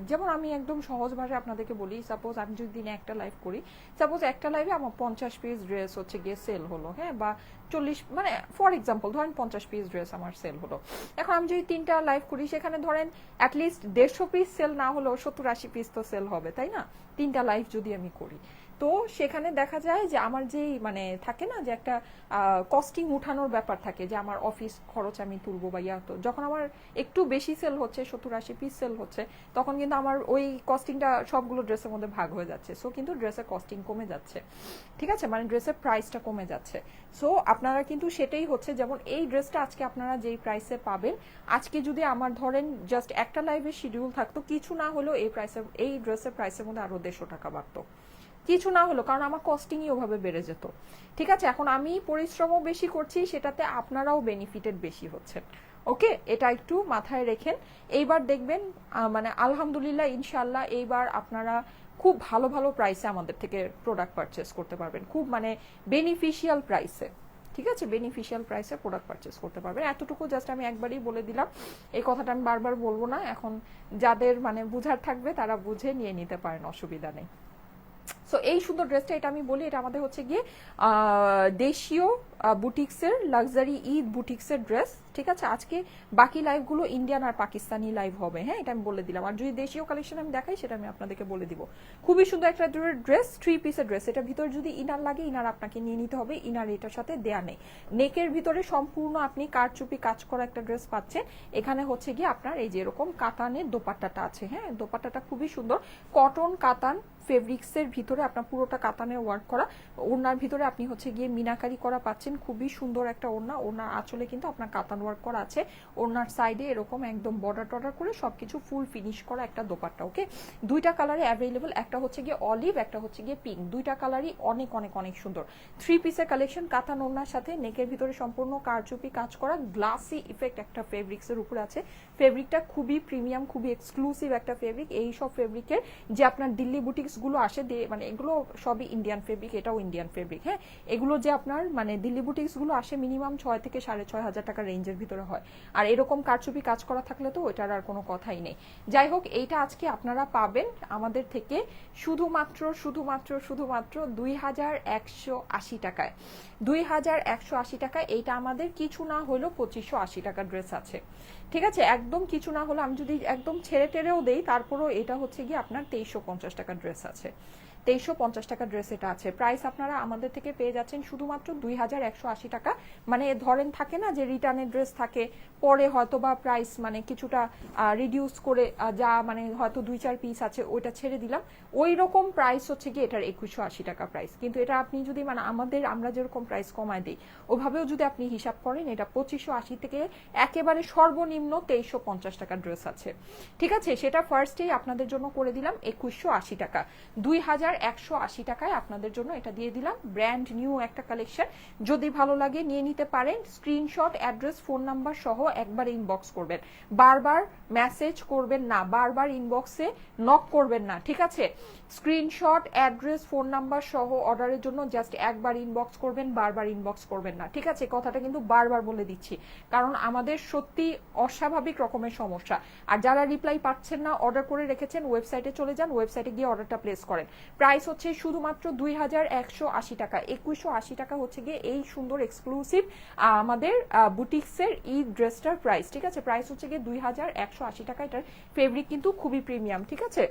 যেমন আমি একদম সহজ ভাষায় আপনাদেরকে বলি, সাপোজ আমি যদি দিনে একটা লাইভ করি, সাপোজ একটা লাইভে আমার 50 পিস ড্রেস হচ্ছে গিয়ে সেল হলো, হ্যাঁ বা 40 মানে ফর এক্সাম্পল ধরেন 50 পিস ড্রেস আমার সেল হলো। এখন আমি যদি 3টা লাইভ করি, সেখানে ধরেন অ্যাটলিস্ট 150 পিস সেল না হলেও 70-80 পিস তো সেল হবে, তাই না? 3টা লাইভ যদি আমি করি, তো সেখানে দেখা যায় যে আমার যেই মানে থাকে না যে একটা কস্টিং উঠানোর ব্যাপার থাকে, যে আমার অফিস খরচ আমি তুলবো বা ইয়া, তো যখন আমার একটু বেশি সেল হচ্ছে, 70-80 পিস সেল হচ্ছে, তখন কিন্তু আমার ওই কস্টিংটা সবগুলো ড্রেসের মধ্যে ভাগ হয়ে যাচ্ছে। সো কিন্তু ড্রেসের কস্টিং কমে যাচ্ছে, ঠিক আছে, মানে ড্রেসের প্রাইসটা কমে যাচ্ছে। সো আপনারা কিন্তু সেটাই হচ্ছে, যেমন এই ড্রেসটা আজকে আপনারা যেই প্রাইসে পাবেন, আজকে যদি আমার ধরেন জাস্ট একটা লাইভের শিডিউল থাকতো, কিছু না হলেও এই ড্রেসের প্রাইসের মধ্যে আরো 150 টাকা বাড়তো, কিছু না হলো, কারণ আমার কস্টিংই ওভাবে বেড়ে যেত। ঠিক আছে, এখন আমি পরিশ্রমও বেশি করছি, সেটাতে আপনারাও বেনিফিটেড বেশি হচ্ছেন। ওকে, এটা একটু মাথায় রেখেন। এইবার দেখবেন মানে আলহামদুলিল্লাহ ইনশাল্লাহ এইবার আপনারা খুব ভালো ভালো প্রাইসে আমাদের থেকে প্রোডাক্ট পারচেস করতে পারবেন, খুব মানে বেনিফিশিয়াল প্রাইসে। ঠিক আছে, বেনিফিশিয়াল প্রাইসে প্রোডাক্ট পারচেস করতে পারবেন, এতটুকু জাস্ট আমি একবারই বলে দিলাম। এই কথাটা আমি বারবার বলবো না, এখন যাদের মানে বুঝার থাকবে তারা বুঝে নিয়ে নিতে পারেন, অসুবিধা নেই। সো এই সুন্দর ড্রেসটা, এটা আমি বলি এটা আমাদের হচ্ছে গিয়ে দেশীয় বুটিক্সের লাক্সারি ঈদ বুটিক্সের ড্রেস। ঠিক আছে, আজকে বাকি লাইভগুলো ইন্ডিয়ান আর পাকিস্তানি লাইভ হবে, হ্যাঁ এটা আমি বলে দিলাম। আর যদি দেশীয় কালেকশন আমি দেখাই সেটা আমি আপনাদেরকে বলে দিব। খুবই সুন্দর একটা ড্রেস, 3 পিসের ড্রেস। এটা ভিতরে যদি ইনার লাগে, ইনার আপনাকে নিয়ে নিতে হবে, ইনার এটার সাথে দেয়া নেই। নেকের ভিতরে সম্পূর্ণ আপনি কারচুপি কাজ করা একটা ড্রেস পাচ্ছেন। এখানে হচ্ছে গিয়ে আপনার এই যে এরকম কাতানের দোপাট্টাটা আছে, হ্যাঁ দোপাট্টাটা খুবই সুন্দর, কটন কাতান ফেব্রিক্সের ভিতরে আপনার পুরোটা কাতানের ওয়ার্ক করা। ওড়নার ভিতরে আপনি হচ্ছে গিয়ে মিনাকারি করা পাচ্ছেন, খুবই সুন্দর একটা ওড়না। ওড়নার আঁচলে কিন্তু আপনার কাতান ওয়ার্ক করা আছে, ওড়নার সাইডে এরকম একদম বর্ডার টর্ডার করে সবকিছু ফুল ফিনিশ করা একটা দোপাট্টা। ওকে, দুইটা কালারে অ্যাভেলেবল, একটা হচ্ছে গিয়ে অলিভ, একটা হচ্ছে গিয়ে পিঙ্ক, দুইটা কালারই অনেক অনেক অনেক সুন্দর। 3 পিসের কালেকশন, কাতান ওড়নার সাথে নেকের ভিতরে সম্পূর্ণ কারচুপি কাজ করা, গ্লাসি ইফেক্ট একটা ফেব্রিক্সের উপরে আছে। ফেব্রিকটা খুবই প্রিমিয়াম, খুবই এক্সক্লুসিভ একটা ফেব্রিক। এই সব ফেব্রিকের যে আপনার দিল্লি বুটিক্স গুলো আসে, মানে এগুলো সবই ইন্ডিয়ান ফেব্রিক, এটাও ইন্ডিয়ান ফেব্রিক। হ্যাঁ, এগুলো যে আপনার মানে দিল্লি বুটিক্স গুলো আসে মিনিমাম 6 থেকে 6,500 টাকা রেঞ্জের ভিতরে হয়। আর এরকম কারচুপি কাজ করা থাকলে তো ওইটার আর কোনো কথাই নেই। যাই হোক, এইটা আজকে আপনারা পাবেন আমাদের থেকে শুধুমাত্র শুধুমাত্র শুধুমাত্র 2,180 টাকায়। 2,180 টাকায় এইটা আমাদের কিছু না হলেও 2,580 টাকা ড্রেস আছে। ঠিক আছে, একদম কিছু না হলে আমি যদি একদম ছেড়ে টেরেও দেই, তারপরও এটা হচ্ছে গিয়ে আপনার 2,350 টাকা ড্রেস আছে। 2,350 টাকা ড্রেস এটা আছে। প্রাইস আপনারা আমাদের থেকে পেয়ে যাচ্ছেন শুধুমাত্র 2,180 টাকা। মানে ধরেন থাকে না যে রিটার্নের ড্রেস থাকে, পরে হয়তো বা প্রাইস মানে কিছুটা রিডিউস করে, যা মানে হয়তো 2-4 পিস আছে ওইটা ছেড়ে দিলাম, ওই রকম প্রাইস হচ্ছে গিয়ে এটার 2,180 টাকা প্রাইস। কিন্তু এটা আপনি যদি মানে আমরা যেরকম প্রাইস কমায় দিই, ওভাবেও যদি আপনি হিসাব করেন, এটা 2,580 থেকে একেবারে সর্বনিম্ন 2,350 টাকা ড্রেস আছে। ঠিক আছে, সেটা ফার্স্টেই আপনাদের জন্য করে দিলাম 2,180 টাকা। 2,180 টাকায় আপনাদের জন্য এটা দিয়ে দিলাম, ব্র্যান্ড নিউ একটা কালেকশন। যদি ভালো লাগে নিয়ে নিতে পারেন। স্ক্রিনশট, অ্যাড্রেস, ফোন নাম্বার সহ একবার ইনবক্স করবেন, বারবার মেসেজ করবেন না, বারবার ইনবক্সে নক করবেন না। ঠিক আছে, স্ক্রিনশট, অ্যাড্রেস, ফোন নাম্বার সহ অর্ডারের জন্য জাস্ট একবার ইনবক্স করবেন, বারবার ইনবক্স করবেন না। ঠিক আছে, কথাটা কিন্তু বারবার বলে দিচ্ছি, কারণ আমাদের সত্যি অস্বাভাবিক রকমের সমস্যা। আর যারা রিপ্লাই পাচ্ছেন না, অর্ডার করে রেখেছেন, ওয়েবসাইটে চলে যান, ওয়েবসাইটে গিয়ে অর্ডারটা প্লেস করেন। প্রাইস হচ্ছে শুধুমাত্র 2,180 টাকা। 2,180 টাকা হচ্ছে গিয়ে এই সুন্দর এক্সক্লুসিভ আমাদের বুটিক্সের এই ড্রেসটার প্রাইস। ঠিক আছে, প্রাইস হচ্ছে গিয়ে 2,180 টাকা। এটার ফেব্রিক কিন্তু খুবই প্রিমিয়াম। ঠিক আছে,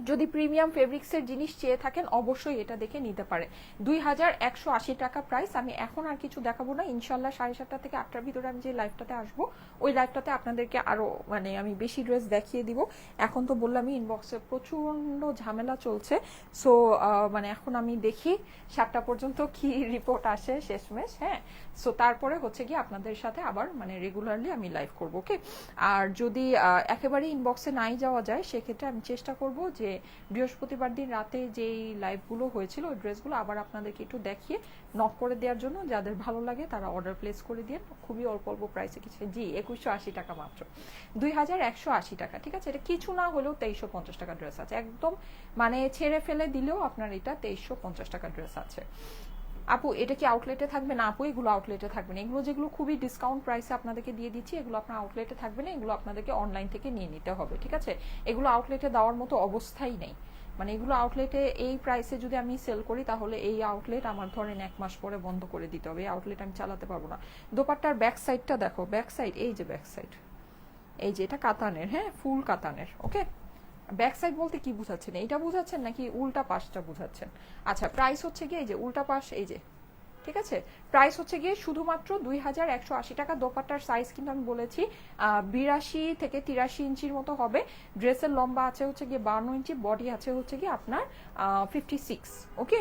যদি প্রিমিয়াম ফেব্রিক্সের জিনিস চেয়ে থাকেন অবশ্যই এটা দেখে নিতে পারে। 2,180 টাকা প্রাইস। আমি এখন আর কিছু দেখাবো না, ইনশাল্লাহ 7:30 থেকে 8টার ভিতরে আমি যে লাইভটাতে আসবো, ওই লাইভটাতে আপনাদেরকে আরো মানে আমি বেশি ড্রেস দেখিয়ে দিব। এখন তো বললামই ইনবক্সে প্রচন্ড ঝামেলা চলছে। সো মানে এখন আমি দেখি 7টা পর্যন্ত কি রিপোর্ট আসে শেষমেশ। হ্যাঁ, সো তারপরে হচ্ছে কি আপনাদের সাথে আবার মানে রেগুলারলি আমি লাইভ করবো। ওকে, আর যদি একেবারে ইনবক্সে নাই যাওয়া যায়, সেক্ষেত্রে আমি চেষ্টা করব যে বৃহস্পতিবার দিন রাতে যেই লাইভগুলো হয়েছিল ওই ড্রেসগুলো আবার আপনাদেরকে একটু দেখিয়ে নক করে দেওয়ার জন্য, যাদের ভালো লাগে তারা অর্ডার প্লেস করে দিয়ে, খুবই অল্প অল্প প্রাইসে কিছু। জি, 2,180 টাকা মাত্র, 2,180 টাকা। ঠিক আছে, এটা কিছু না হলেও 2,350 টাকা ড্রেস আছে, একদম মানে ছেড়ে ফেলে দিলেও আপনার এটা 2,350 টাকা ড্রেস আছে। আপু এটা কি আউটলেটে থাকবে না? আপু এগুলো আউটলেটে থাকবে না, এগুলো যেগুলো খুবই ডিসকাউন্ট প্রাইসে আপনাদেরকে দিয়ে দিচ্ছি, এগুলো আপনার আউটলেটে থাকবে না, এগুলো আপনাদেরকে অনলাইন থেকে নিয়ে নিতে হবে। ঠিক আছে, এগুলো আউটলেটে দেওয়ার মতো অবস্থাই নেই। মানে এগুলো আউটলেটে এই প্রাইসে যদি আমি সেল করি, তাহলে এই আউটলেট আমার ধরেন 1 মাস পরে বন্ধ করে দিতে হবে, এই আউটলেট আমি চালাতে পারবো না। দোপাট্টার ব্যাক সাইডটা দেখো, ব্যাক সাইড, এই যে ব্যাক সাইড, এই যে এটা কাতানের, হ্যাঁ ফুল কাতানের। ওকে, ব্যাক সাইড বলতে কি বুঝাচ্ছেন, এইটা বুঝাচ্ছেন নাকি উল্টা পাশটা বুঝাচ্ছেন? আচ্ছা, প্রাইস হচ্ছে গিয়ে এই যে উল্টা পাশ, এই যে, ঠিক আছে, প্রাইস হচ্ছে গিয়ে শুধুমাত্র 2180 টাকা। দোপাট্টার সাইজ কিন্তু আমি বলেছি 82 থেকে 83 ইঞ্চির মতো হবে। ড্রেসের লম্বা আছে হচ্ছে গিয়ে 52 ইঞ্চি, বডি আছে হচ্ছে গিয়ে আপনার 56। ওকে,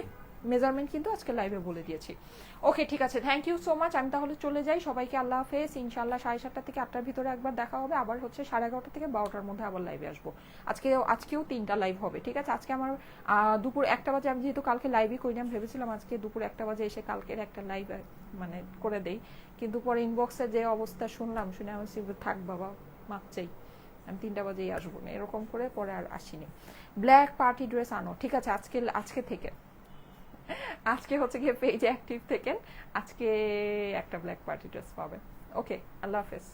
মেজারমেন্ট কিন্তু আজকে লাইভে বলে দিয়েছি। ওকে, ঠিক আছে, থ্যাংক ইউ সো মাচ। আমি তাহলে চলে যাই, সবাইকে আল্লাহ হাফেজ। ইনশাল্লাহ 7:30 থেকে 8টার ভিতরে একবার দেখা হবে, আবার হচ্ছে 11:30 থেকে 12টার মধ্যে আবার লাইভে আসবো। আজকেও 3টা লাইভ হবে, ঠিক আছে। আজকে আমার দুপুর 1টা বাজে, আমি যেহেতু কালকে লাইভই করিলাম, ভেবেছিলাম আজকে দুপুর 1টা বাজে এসে কালকের একটা লাইভ মানে করে দেই, কিন্তু পরে ইনবক্সে যে অবস্থা শুনলাম, শুনে আমি থাক বাবা, মাপ চাই, আমি 3টা বাজেই আসবো না, এরকম করে পরে আর আসিনি। ব্ল্যাক পার্টি ড্রেস আনো, ঠিক আছে, আজকে থেকে, আজকে হচ্ছে গিয়ে পেজে অ্যাক্টিভ থেকেন, আজকে একটা ব্ল্যাক পার্টি ড্রেস পাবেন। ওকে, আল্লাহ হাফেজ।